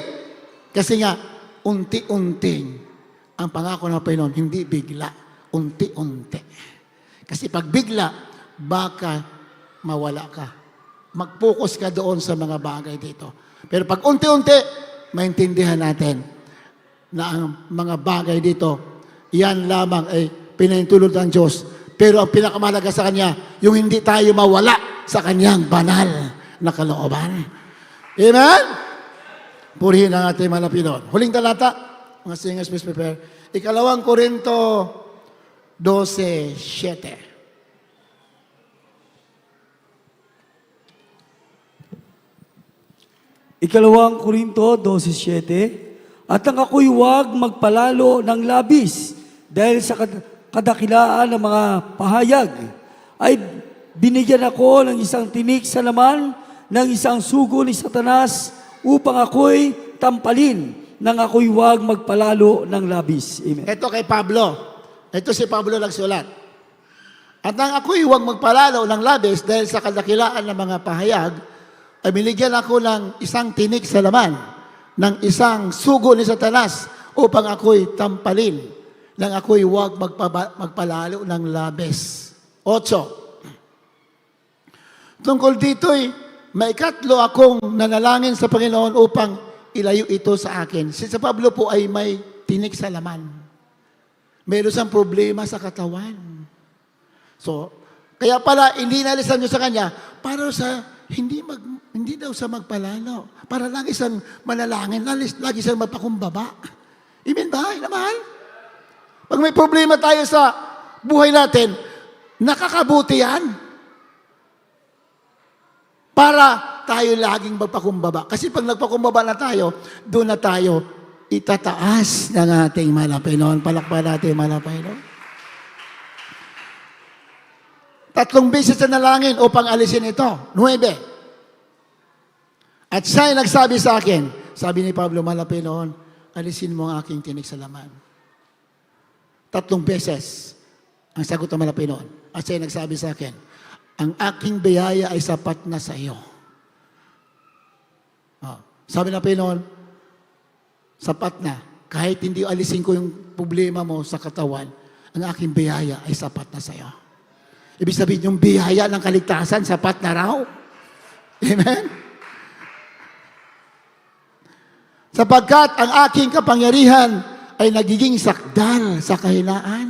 Kasi nga, unti-unting ang pangako ng Panginoon, hindi bigla, unti-unti. Kasi pag bigla, baka mawala ka. Mag-focus ka doon sa mga bagay dito. Pero pag unti-unti, maintindihan natin na ang mga bagay dito, yan lamang ay pinahintulot ng Diyos. Pero ang pinakamahalaga sa Kanya, yung hindi tayo mawala sa Kanyang banal na kalooban. Amen? Purihin ang ating mahal na Panginoon. Huling talata, mga singers, please prepare. 2 Korinto 12:7. Ikalawang Korinto 12:7, at ang ako'y huwag magpalalo ng labis dahil sa kadakilaan ng mga pahayag, ay binigyan ako ng isang tinik sa laman ng isang sugo ni Satanas upang ako'y tampalin nang ako'y huwag magpalalo ng labis. Amen. Ito kay Pablo. Ito si Pablo nagsulat. At nang ako'y huwag magpalalo ng labis dahil sa kadakilaan ng mga pahayag, ay binigyan ako ng isang tinik sa laman, ng isang sugo ni Satanas, upang ako'y tampalin, nang ako'y huwag magpalalo ng labis. 8. Tungkol dito'y, may 4 akong nanalangin sa Panginoon upang ilayo ito sa akin. Si Pablo po ay may tinik sa laman. Mayroon siyang problema sa katawan. So, kaya pala, hindi nalisan nyo sa kanya, para sa hindi daw sa magpalalo. Para lagi siyang manalangin, lagi siyang magpakumbaba. Amen ba? Naman? Pag may problema tayo sa buhay natin, nakakabuti yan. Para tayo laging magpakumbaba. Kasi pag nagpakumbaba na tayo, doon na tayo itataas ng ating mahal na Panginoon. Palakpan natin mahal na Panginoon. 3 beses na nalangin upang alisin ito. 9. At siya'y nagsabi sa akin, sabi ni Pablo, mahal na Panginoon, alisin mo ang aking tinik sa laman. 3 beses ang sagot ng mahal na Panginoon. At siya'y nagsabi sa akin, ang aking biyaya ay sapat na sa iyo. Sabi ng Panginoon, sapat na. Kahit hindi alisin ko yung problema mo sa katawan, ang aking biyaya ay sapat na sa iyo. Ibig sabihin, yung biyaya ng kaligtasan, sapat na raw. Amen? Sapagkat ang aking kapangyarihan ay nagiging sakdal sa kahinaan.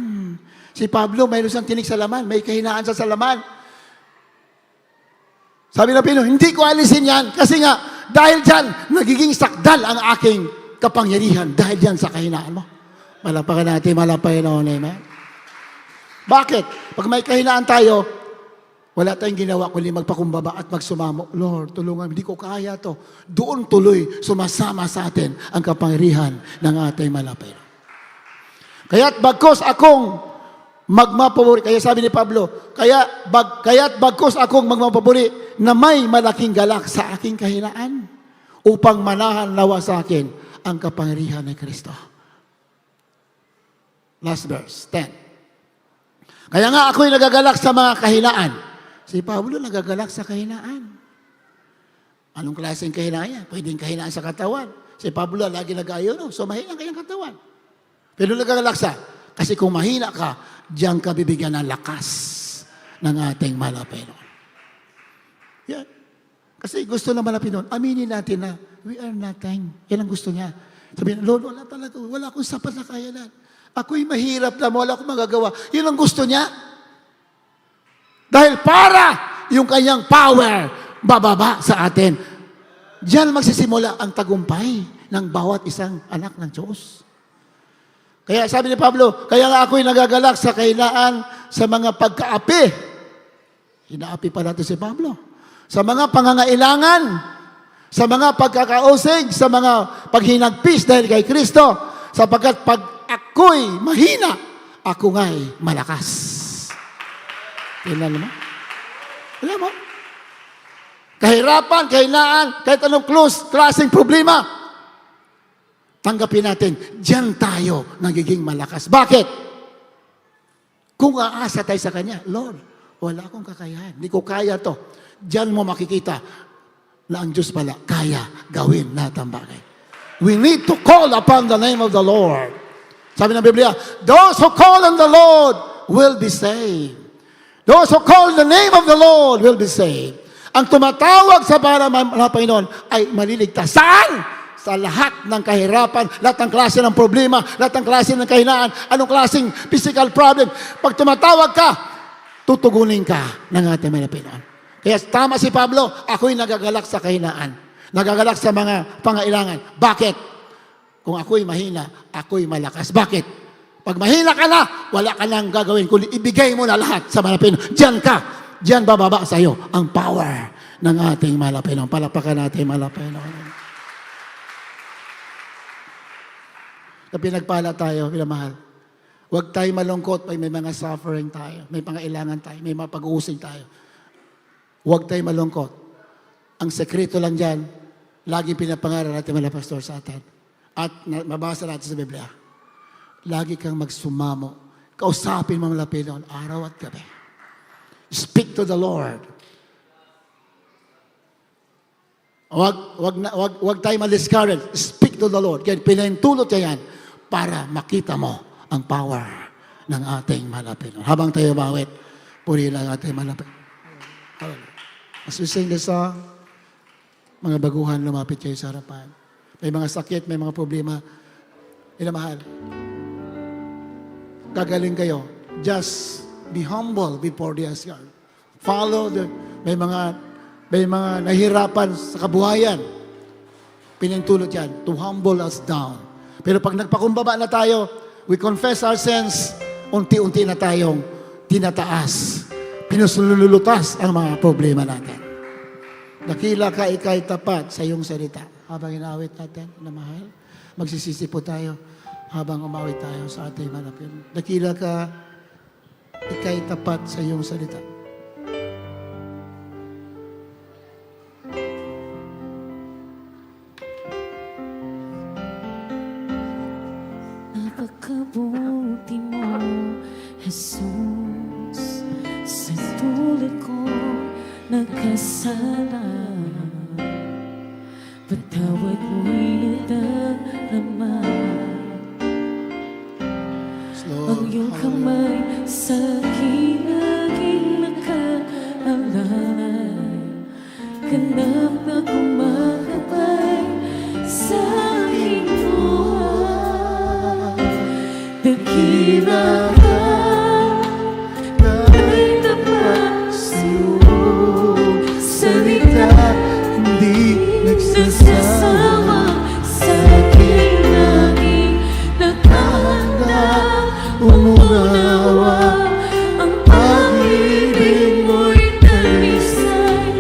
Si Pablo, mayroon siyang tinik sa laman, may kahinaan sa laman. Sabi na Pino, hindi ko alisin yan kasi nga, dahil dyan, nagiging sakdal ang aking kapangyarihan dahil dyan sa kahinaan mo. Malapakan natin, malapakan natin, amen? Bakit? Pag may kahinaan tayo, wala tayong ginawa kundi magpakumbaba at magsumamo. Lord, tulungan, hindi ko kaya to. Doon tuloy, sumasama sa atin ang kapangyarihan ng ating malapay. Kaya't bagkos akong magmapaburi. Kaya sabi ni Pablo, kaya't bagkos akong magmapaburi na may malaking galak sa aking kahinaan upang manahan nawa sa akin ang kapangyarihan ng Kristo. Last verse, 10. Kaya nga ako'y nagagalak sa mga kahinaan. Si Pablo nagagalak sa kahinaan. Anong klaseng kahinaan yan? Pwedeng kahinaan sa katawan. Si Pablo lagi nag-ayaw, no? So mahina kayang katawan. Pero nagagalak sa, kasi kung mahina ka, diyan ka bibigyan ng lakas ng ating mahal na Panginoon. Yan. Kasi gusto ng mahal na Panginoon, aminin natin na we are nothing. Yan ang gusto niya. Sabihin, Lord, wala talaga. Wala akong sapat na kayanan. Ako'y mahirap na, wala akong magagawa. Yun ang gusto niya. Dahil para yung kanyang power bababa sa atin. Diyan magsisimula ang tagumpay ng bawat isang anak ng Diyos. Kaya sabi ni Pablo, kaya nga ako'y nagagalak sa kahinaan sa mga pagkaapi. Hinaapi pa natin si Pablo. Sa mga pangangailangan, sa mga pagkakausig, sa mga paghinagpis dahil kay Kristo, sapagkat pag ako'y mahina, ako nga'y malakas. Tingnan mo. Alam mo? Kahirapan, kahinaan, kahit anong klaseng problema, tanggapin natin, diyan tayo nagiging malakas. Bakit? Kung aasa tayo sa Kanya, Lord, wala akong kakayahan. Hindi ko kaya to. Diyan mo makikita na ang Diyos pala kaya gawin natin bagay. We need to call upon the name of the Lord. Sabi ng Biblia, those who call on the Lord will be saved. Those who call the name of the Lord will be saved. Ang tumatawag sa para ng Panginoon ay maliligtas. Saan? Sa lahat ng kahirapan, lahat ng klase ng problema, lahat ng klase ng kahinaan, anong klaseng physical problem. Pag tumatawag ka, tutugunin ka ng ating mga Panginoon. Kaya tama si Pablo, ako'y nagagalak sa kahinaan. Nagagalak sa mga pangailangan. Bakit? Kung ako'y mahina, ako'y malakas. Bakit? Pag mahina ka na, wala ka nang gagawin, kundi ibigay mo na lahat sa mga Panginoon. Diyan ka. Diyan bababa sa iyo ang power ng ating mahal na Panginoon. Palapakan natin mahal na Panginoon. Na pinagpala tayo, pinamahal. Huwag tayo malungkot pag may mga suffering tayo, may pangailangan tayo, may mga pag-uusig tayo. Huwag tayo malungkot. Ang sekreto lang dyan, lagi pinapangaral natin mga pastor sa atin. At mabasa natin sa Biblia. Lagi kang magsumamo. Kausapin mo mga Panginoon, araw at gabi. Speak to the Lord. Wag tayo ma-discourage. Speak to the Lord. Kaya pinahintulot niya yan para makita mo ang power ng ating malapit. Habang tayo bawit, purihin lang ating malapit. As we sing this song, mga baguhan lumapit kayo sa harapan. May mga sakit, may mga problema. Minamahal. Gagaling kayo. Just be humble before the God. Follow may mga nahirapan sa kabuhayan. Pinintulot yan to humble us down. Pero pag nagpakumbaba na tayo, we confess our sins, unti-unti na tayong tinataas. Pinusululutas ang mga problema natin. Dakila ka, ika'y tapat sa iyong salita. Habang inaawit natin na mahal, magsisisi po tayo habang umawit tayo sa ating manapin. Dakila ka, ika'y tapat sa iyong salita. Napakabuti mo, Jesus, sa tulad ko nagkasala. Patawad mo'y nadarama. Ang iyong kamay sa aking nakaalay. Ganap na kumakabay sa aking buhay. Dakila ka, ay tapat sa iyong salita. Hindi nagsasama sa aking laging nakahanda. Umunawa ang pag-ibig mo'y talisay.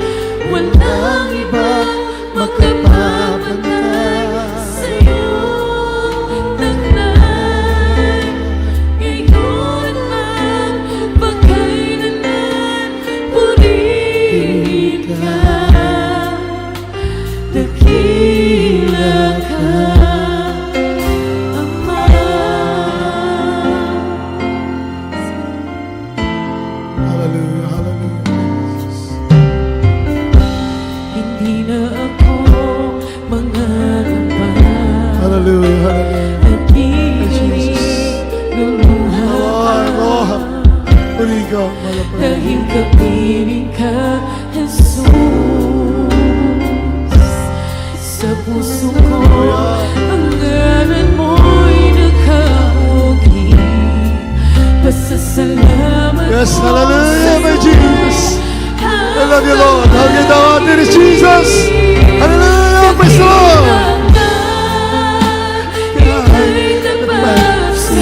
Walang iba makapapantay sa'yo. Taglay, ngayon at pagkailanman, purihin ka. Dakila ka, Ama. Hallelujah, hallelujah. Hindi na ako mangarapa. Hallelujah, hallelujah. Nag-iinig luluha. Lord, purihin ka, mahal na Panginoon. Dahil kapiling ka, Jesus. Sa puso ko, ang ngalan mo'y nakaugi. Pasasalamat Yes, ko hallelujah, my sa'yo'y Jesus. I love you, Lord. Hallelujah, daw atin is Jesus. Hallelujah, praise the Lord. Ika'y tapat sa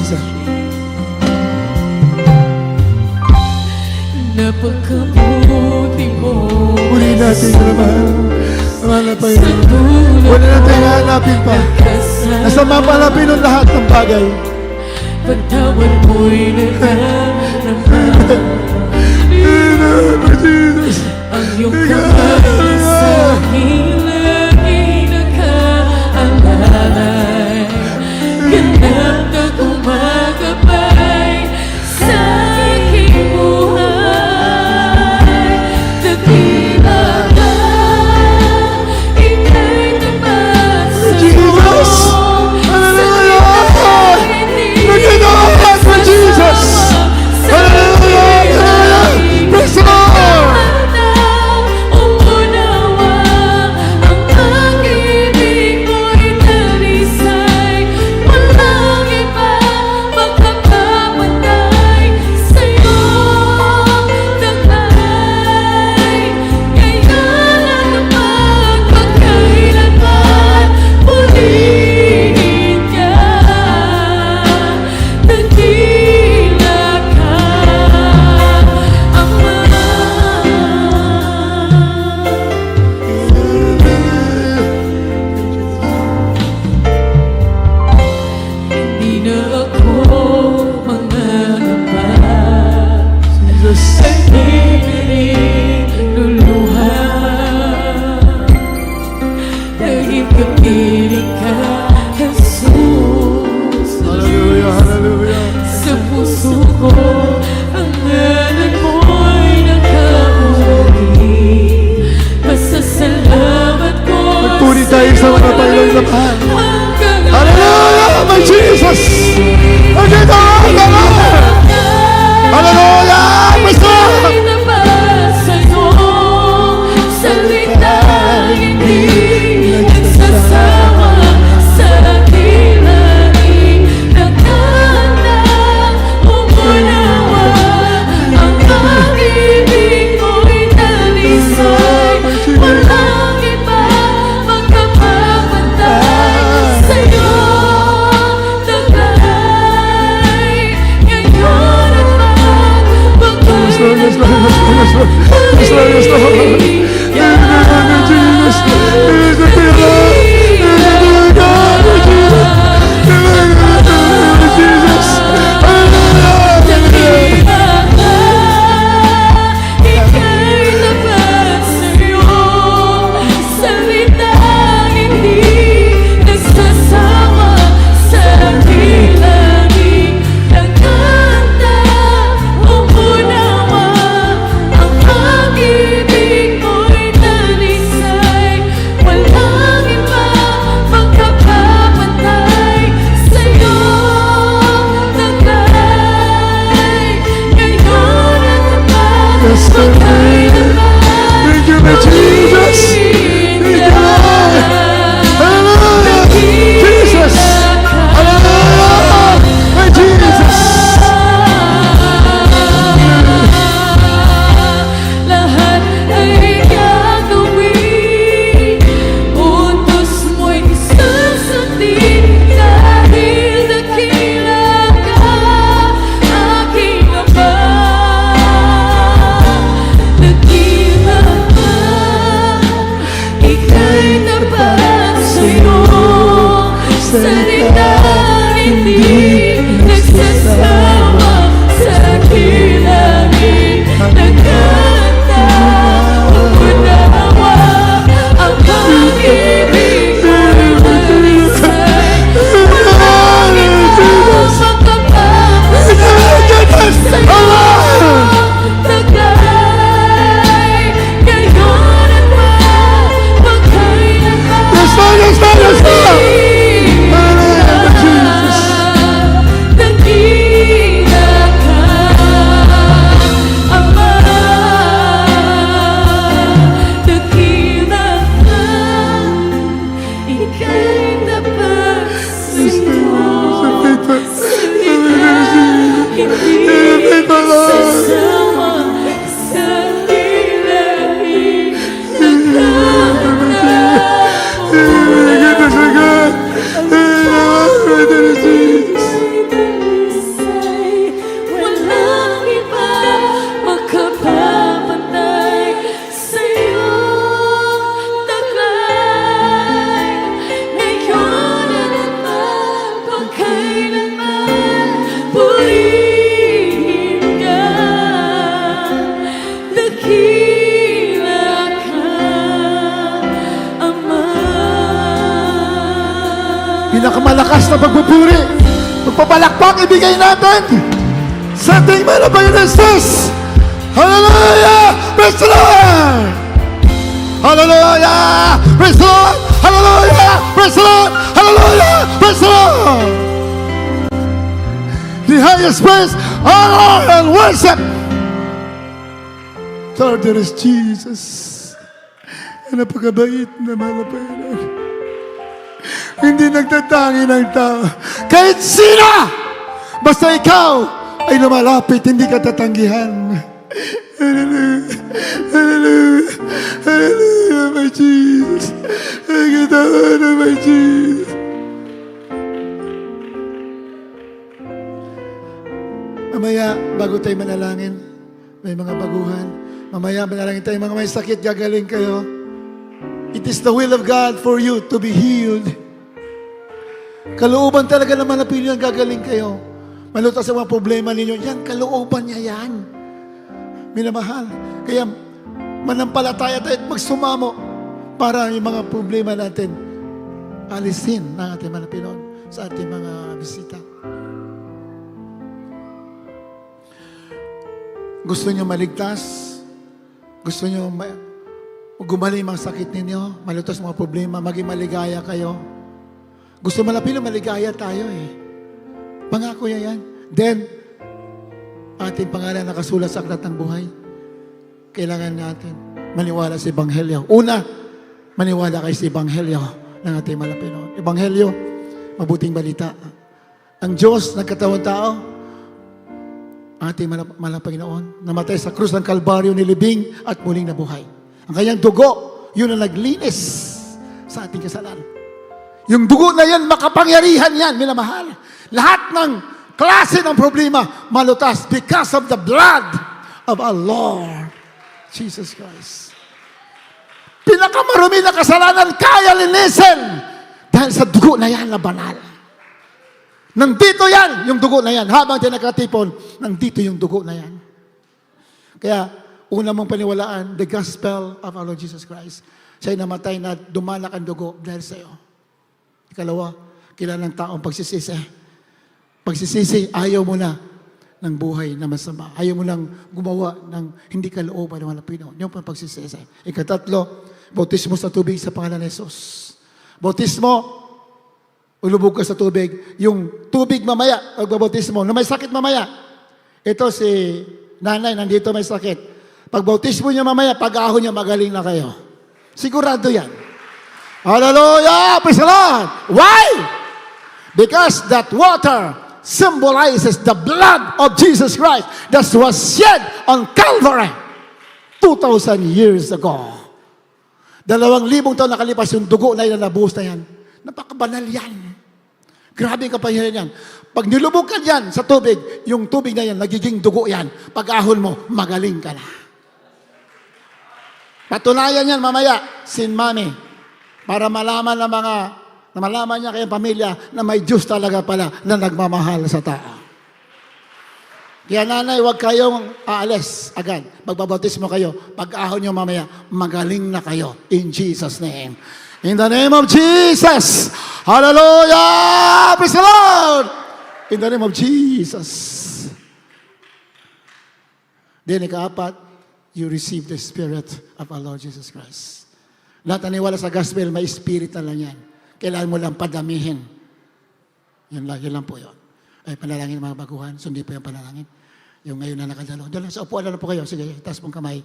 bansa. Napakabuti mo. Muli natin na mahal. Mahal na Sa Panginoon. tulad Wala natin mo, hahanapin pa. kasama. Nasama pa natin ang lahat ng bagay. Pagtawad mo'y nakarama. Jesus. Ang iyong kamay sa aking lagi nakaalay. Ganap na gumagabay sa aking buhay. Dakila ka, ika'y tapat sa Jesus! Hallelujah! Nagkinawa sa Jesus! Hallelujah! Praise the Lord! Hindi na ako mangangamba. Jesus. Ibinig luluha. Dahil kapiling ka, Jesus. Hallelujah, hallelujah. Sa puso ko, ang ngalan mo'y nakauwi. Masasalamat ko. Magpuri tayo sa mga Panginoon na mahal. Hallelujah, my Jesus! Nagkinawa ka na! Hallelujah! Praise the Lord! Walang iba magkapapantay pinakamalakas na pagpupuri, pagpapalakpak ibigay natin sa ating malapay na Jesus. Hallelujah! Praise the Lord! Hallelujah! Praise the Lord! Hallelujah! Praise the Lord! Hallelujah! Praise the Lord! The highest praise, honor, and worship. Lord, there is Jesus. Napakabait na malapayan. Hindi nagtatangi ng tao. Kahit sino! Basta ikaw ay lumalapit, hindi ka tatanggihan. Hallelujah. Hallelujah. Hallelujah, my Jesus. Ay, katawa na, my Jesus. Mamaya, bago tayo manalangin, may mga baguhan. Mamaya, manalangin tayo, mga may sakit, gagaling kayo. It is the will of God for you to be healed. Kalooban talaga naman na pinili gagaling kayo. Malutas sa mga problema ninyo. Yan, kalooban niya yan. Minamahal. Kaya manampalataya tayo at magsumamo para yung mga problema natin alisin ng ating mga Pinoon sa ating mga bisita. Gusto nyo maligtas? Gusto nyo gumaling mga sakit ninyo? Malutas mga problema? Maging maligaya kayo? Gusto malapit na maligaya tayo eh. Pangako yan. Then, ating pangalan nakasulat sa aklat ng buhay. Kailangan natin maniwala sa Ebanghelyo. Una, maniwala kayo sa Ebanghelyo ng ating Malapinoon. Ebanghelyo, mabuting balita. Ang Diyos, nagkatawang tao, ating Malapinoon, namatay sa krus ng Kalbaryo, nilibing at muling nabuhay. Ang kanyang dugo, yun ang naglinis sa ating kasalanan. Yung dugo na yan, makapangyarihan yan, minamahal. Lahat ng klase ng problema, malutas because of the blood of our Lord Jesus Christ. Pinakamarumi na kasalanan, kaya linisin dahil sa dugo na yan na banal. Nandito yan, yung dugo na yan. Habang tinakatipon, nandito yung dugo na yan. Kaya, una mong paniwalaan, the gospel of our Lord Jesus Christ. Siya'y namatay na dumalak ang dugo dahil sa iyo. Ikalawa, kailangan ng taong pagsisisi. Pagsisisi, ayaw mo na ng buhay na masama. Ayaw mo lang gumawa ng hindi kalooban ng mga Pinoon. Yung pagsisisi. Ikatatlo, bautismo sa tubig sa pangalan ni Jesus. Bautismo, ulubog ka sa tubig. Yung tubig mamaya, pagbabautismo, na may sakit mamaya. Ito si nanay, nandito may sakit. Pag bautismo niya mamaya, pag-ahon niya, magaling na kayo. Sigurado yan. Hallelujah! Praise the Lord! Why? Because that water symbolizes the blood of Jesus Christ that was shed on Calvary 2,000 years ago. 2,000 taon nakalipas yung dugo na yan, nabuhos na yan. Napakabanal yan. Grabe kapangyarihan yan. Pag nilubog ka yan sa tubig, yung tubig na yan, nagiging dugo yan. Pag ahon mo, magaling ka na. Patunayan yan mamaya, sin mami. Para malaman ng mga, na malaman niya kayong pamilya na may Diyos talaga pala na nagmamahal sa tao. Kaya nanay, huwag kayong aalis agad. Magbabautismo kayo. Pag-ahon niyo mamaya, magaling na kayo. In Jesus' name. In the name of Jesus. Hallelujah! Praise the Lord! In the name of Jesus. Then, ikaapat, you receive the Spirit of our Lord Jesus Christ. Lahat naniwala sa gospel, may spirit na lang yan. Kailangan mo lang padamihin. Yun lang po yun. Ay, panalangin ng mga baguhan. Sundi po yung panalangin. Yung ngayon na nakadalo. Dala sa upuan na po kayo. Sige, taas pong kamay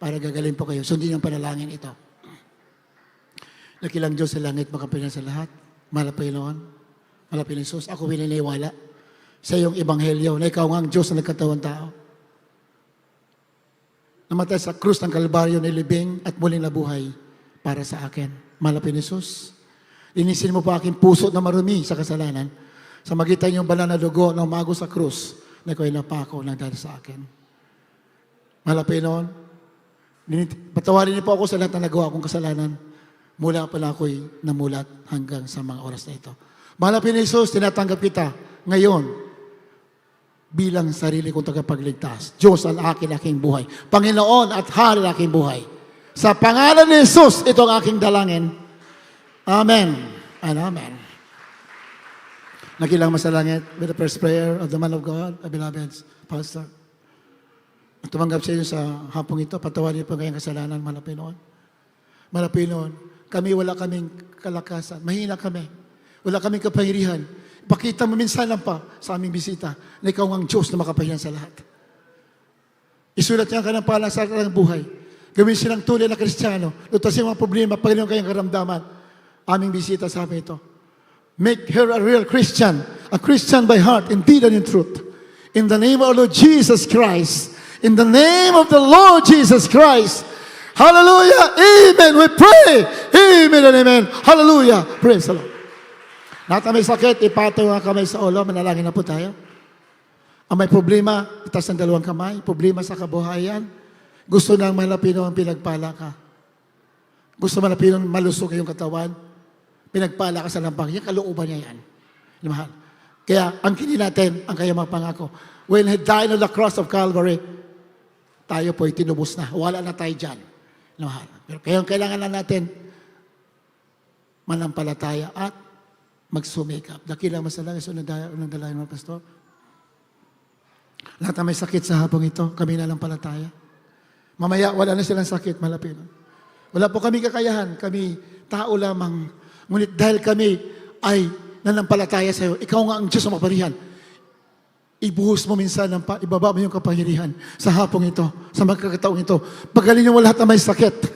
para gagaling po kayo. Sundin yung panalangin ito. Nakilang Diyos sa langit, makapilan sa lahat. Malapinoon. Malapinoon Jesus. Ako wininiwala sa iyong ebanghelyo na ikaw ang Diyos na nagkatawang tao. Namatay sa krus ng Kalbaryo, nilibing at muling nabuhay para sa akin. Malapit ni Jesus. Linisin mo po aking puso na marumi sa kasalanan sa magitan yung banal na dugo na umago sa krus na ikaw ay napako ng dahil sa akin. Malapit noon, patawarin niyo po ako sa lahat na nagawa kong kasalanan mula pala ako'y namulat hanggang sa mga oras na ito. Malapit ni Jesus, tinatanggap kita ngayon bilang sarili kong tagapagligtas. Diyos ang aking buhay. Panginoon at Hari aking buhay. Sa pangalan ni Jesus, ito ang aking dalangin. Amen and amen. Nagilang masalangit with the first prayer of the man of God, our beloved Pastor. Tumanggap sa inyo sa hapong ito, patawarin po kayong kasalanan, Malapinoon. Malapinoon, kami wala kaming kalakasan, mahina kami. Wala kaming kapangyarihan. Pakita mo minsan lang pa sa aming bisita na ikaw ang Diyos na makapangyarihan sa lahat. Isulat niya ang kanyang palang sa kanyang buhay. Gawin silang tunay na Kristiyano. Lutasin ang mga problema, Panginoon kayong karamdaman. Aming bisita sa amin ito. Make her a real Christian, a Christian by heart, in deed and in truth. In the name of our Lord Jesus Christ. In the name of the Lord Jesus Christ. Hallelujah. Amen. We pray. Amen and amen. Hallelujah. Praise the Lord. Lahat na may sakit, ipataw ang kamay sa ulo. Manalangin na po tayo. Ang may problema, itaas ng dalawang kamay. Problema sa kabuhayan. Gusto ng Malapino ang pinagpala ka. Gusto Malapino malusog yung katawan. Pinagpala ka sa lampang. Yan, kalooban niya yan. Mahal. Kaya, ang kini natin, ang kaya magpangako. When He died on the cross of Calvary, tayo po'y tinubos na. Wala na tayo dyan. Mahal. Pero kaya ang kailangan na natin, manampalataya at magsumikap. Dakilang masalangit sa unang dalayan mga pastor. Lahat na may sakit sa hapong ito, kami nanampalataya. Mamaya, wala na silang sakit, Malapino. Wala po kami kakayahan, kami tao lamang. Ngunit dahil kami ay nanampalataya sa iyo, ikaw nga ang Diyos na maparihan. Ibuhos mo minsan, ibaba mo yung kapangyarihan sa hapong ito, sa magkakataong ito. Pagalingin mo lahat na may sakit.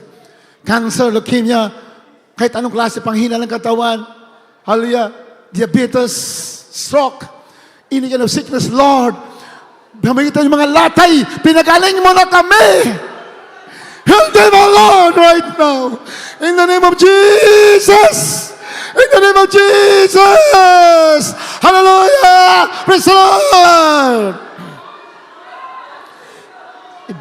Cancer, leukemia, kahit anong klase panghina ng katawan. Hallelujah. Diabetes, stroke, any kind of sickness, Lord. Pamagitan yung mga latay, pinagaling mo na kami. Heal them, O Lord, right now. In the name of Jesus. In the name of Jesus. Hallelujah. Praise the Lord.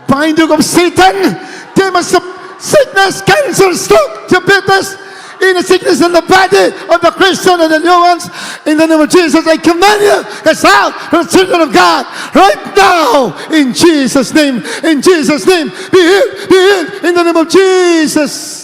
Bind you of Satan. Demons of sickness, cancer, stroke, diabetes, in the sickness in the body of the Christian and the new ones. In the name of Jesus, I command you, cast out from the children of God right now. In Jesus' name. In Jesus' name. Be healed. Be healed. In the name of Jesus.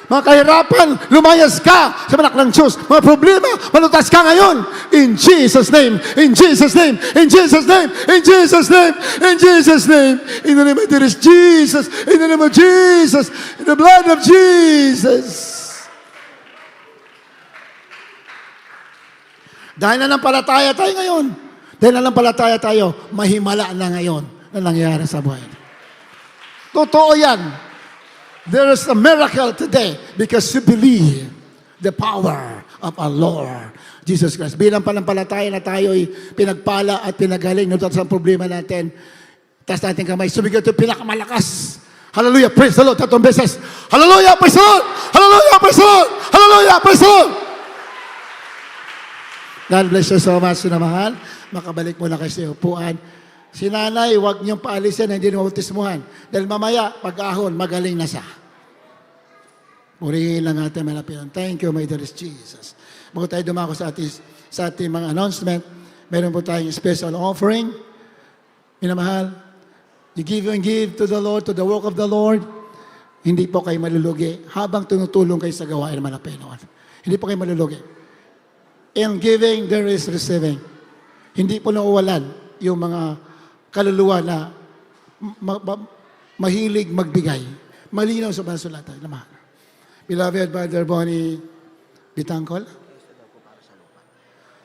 Mga kahirapan, lumayas ka sa anak ng Diyos. Mga problema, malutas ka ngayon. In Jesus' name. In Jesus' name. In Jesus' name. In Jesus' name. In Jesus' name. In the name of Jesus. In the name of Jesus. In the blood of Jesus. Dahil nanampalataya tayo ngayon. Dahil nanampalataya tayo, mahimala na ngayon na nangyayari sa buhay. Totoo yan. There is a miracle today because you believe the power of our Lord Jesus Christ. Bilang panampalataya na tayo ay pinagpala at pinagaling na sa problema natin. Taas natin kamay. Sumigil ito pinakamalakas. Hallelujah. Praise the Lord. Tatong beses. Hallelujah. Praise the Lord. Hallelujah. Praise the Lord. Hallelujah. Praise the Lord. God bless you so much, sinamahal. Makabalik muna kayo sa upuan. Si nanay, huwag niyong paalisin na hindi niyo mautismuhan. Dahil mamaya, pag-ahon, magaling na siya. Purihin lang natin malapitan. Thank you, my dearest Jesus. Bago tayo dumako sa ating mga announcement, meron po tayong special offering. Minamahal, you give and give to the Lord, to the work of the Lord. Hindi po kayo malulugi habang tunutulong kayo sa gawain ng Malapinoon. Hindi po kayo malulugi. In giving, there is receiving. Hindi po nauwalan yung mga kaluluwa na mahilig magbigay. Malinaw sa bansulatan. Beloved Brother Bonnie Bitangkol.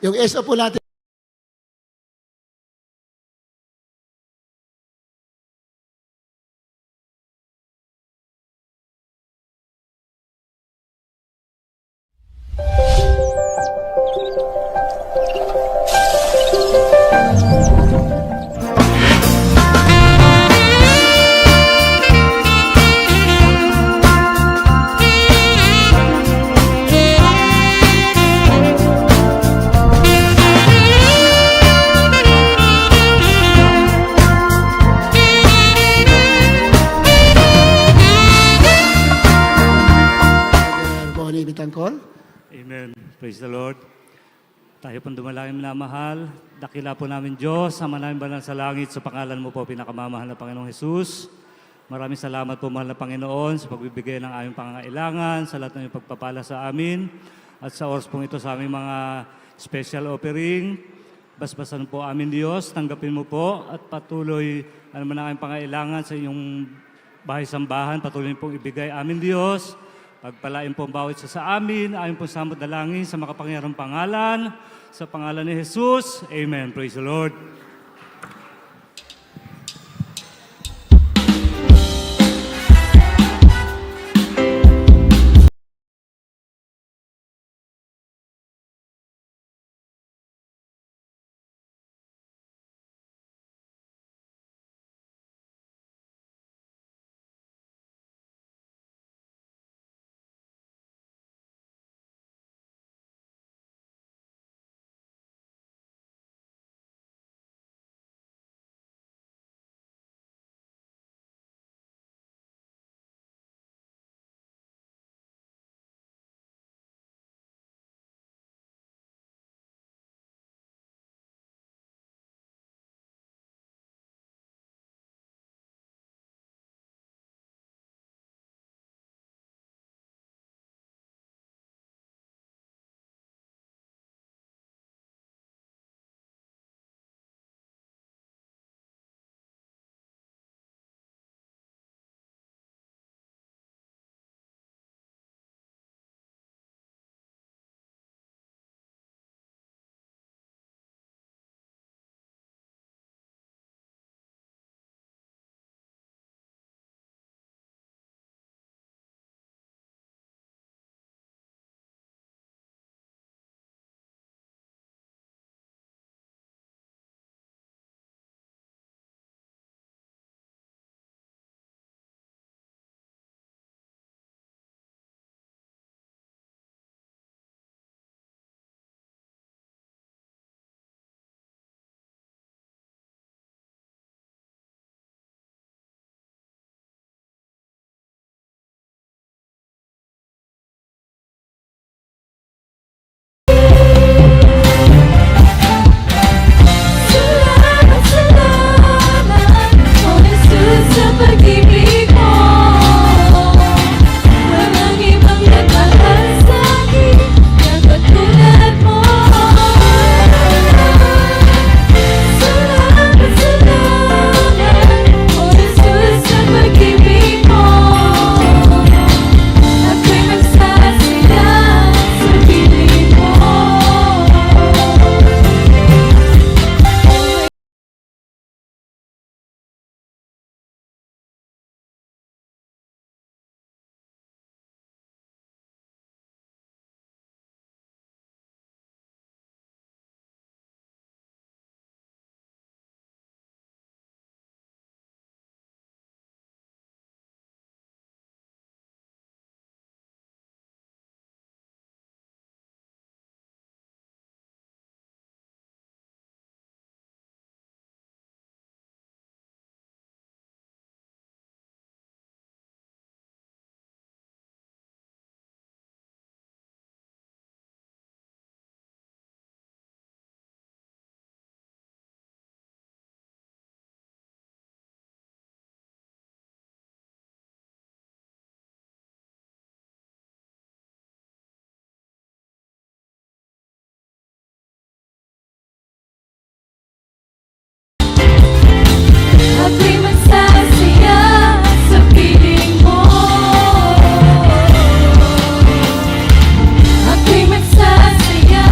Yung ESO po natin, Bitangkol. Amen. Praise the Lord. Tayo pong dumalangin minamahal. Dakila po namin Diyos, sama namin banal sa langit. Sa pangalan mo po, pinakamamahal na Panginoong Jesus. Maraming salamat po, mahal na Panginoon, sa pagbibigay ng aming pangangailangan, sa lahat ng iyong pagpapala sa amin. At sa oras pong ito sa aming mga special offering, basbasan po amin Diyos, tanggapin mo po at patuloy ano man ang aking pangailangan sa inyong bahay-sambahan, patuloy pong ibigay amin Diyos. Pagpalain po ang bawat isa sa amin, ayon po sa dalangin sa makapangyarang pangalan, sa pangalan ni Jesus. Amen. Praise the Lord. Salamat, salamat, O Jesus, sa pag-ibig mo. Walang ibang nagmahal sa'kin na katulad mo. Salamat, salamat, O Jesus, sa pag-ibig mo. Ako'y magsasaya sa piling mo. Ako'y magsasaya sa piling mo. Ako'y magsasaya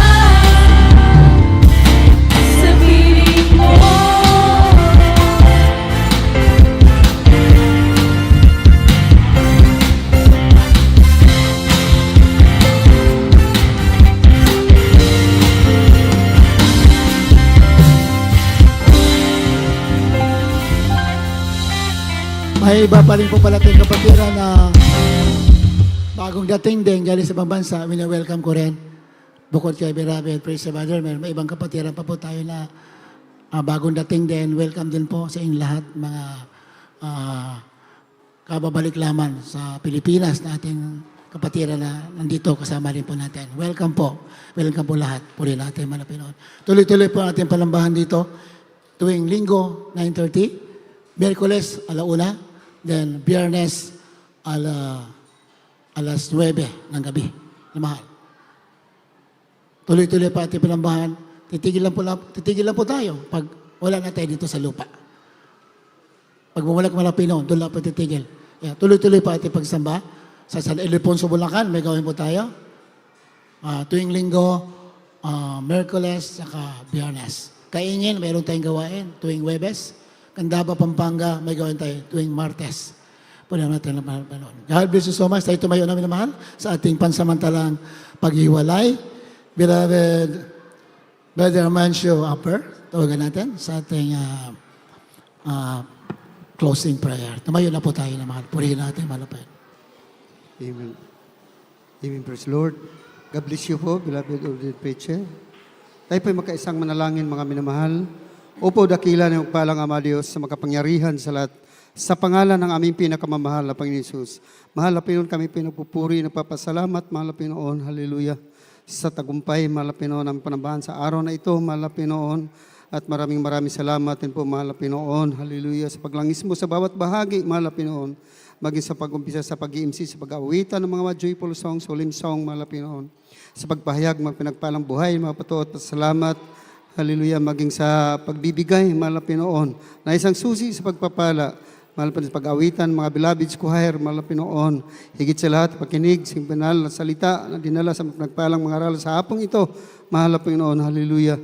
sa piling mo. May iba pa rin po pala tayong kapatiran na bagong dating din galing sa ibang bansa. Welcome ko rin. Bukod kay Berabe at Praise the Mother, may ibang kapatiran pa po tayo na bagong dating din. Welcome din po sa inyong lahat, mga kababalik laman sa Pilipinas na ating kapatiran na nandito kasama rin po natin. Welcome po. Welcome po lahat. Puri natin mga Pinoy. Tuloy-tuloy po ating palambahan dito tuwing Linggo, 9:30, Miyerkules, 1:00, then Biyernes, alas 9 ng gabi. Na mahal. Tuloy-tuloy pa ating pinambahan. Titigil lang po tayo pag wala na tayo dito sa lupa. Pag bumalik Malapino, doon lang po titigil. Yeah, tuloy-tuloy pa ating pagsamba. Sa San Ildefonso, Bulacan, may gawin po tayo. Tuwing linggo, Merkules, saka Biyernes. Kaingin, mayroon tayong gawain tuwing Webes. Candaba, Pampanga, may gawin tayo tuwing Martes. Pwede natin na panoon. God bless you so much. Tayo tumayo namin na mahal sa ating pansamantalang paghiwalay. Beloved Brother Mancio Upper, tawagan natin sa ating closing prayer. Tumayo na po tayo na mahal. Purihin natin, malapit. Amen. Amen. Praise the Lord. God bless you po, beloved ordained preacher. Tayo po'y makaisang manalangin, mga minamahal. Opo, dakila ng palang Ama Diyos sa makapangyarihan sa lahat. Sa pangalan ng aming pinakamamahal na Panginoon Jesus. Mahal na Pinoon, kami pinagpupuri, nagpapasalamat, mahal na Pinoon. Hallelujah. Sa tagumpay, mahal na Pinoon, ang panambahan sa araw na ito, mahal na Pinoon. At maraming salamat din po, mahal na Pinoon. Hallelujah. Sa paglangis mo sa bawat bahagi, mahal na Pinoon. Maging sa pag-umpisa sa pag-iimsi, sa pag-awitan ng mga joyful songs, solemn song, mahal na Pinoon. Sa pagpahayag, magpinagpalang buhay, mga patuot at salamat. Hallelujah. Maging sa pagbibigay, mahal na Pinoon. Na isang susi sa pagpapala, mahal pa sa pag-awitan, mga beloved choir, mahal na Pinoon. Higit sa lahat, pakinig, sa banal na salita na dinala sa nagpalang mga aral sa hapong ito, mahal na Pinoon. Hallelujah.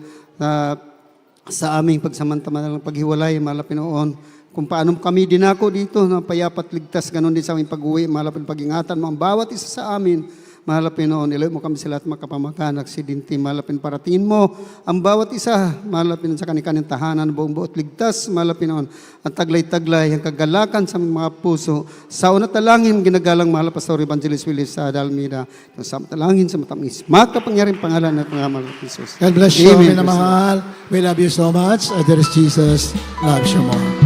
Sa aming pagsamantalang paghiwalay, mahal na Pinoon. Kung paano kami dinako dito na payapat ligtas, ganun din sa aming pag-uwi, mahal na pag-ingatan mo ang bawat isa sa amin, mahal na Pinoon. Ilayo mo kami sa lahat makapamakan, aksidente, mahal na Pinoon. Paratiin mo ang bawat isa, mahal na Pinoon, sa kanilang tahanan, buong buot ligtas, mahal na Pinoon. Ang taglay-taglay, ang kagalakan sa mga puso. Sa una talangin, ginagalang mahal na Pastor Evangelist Willis sa Dalmida. Sa talangin sa matamis. Makapangyariang pangalan at mga mahal na Jesus. God bless you, Amen. minamahal. We love you so much. There is Jesus loves you more.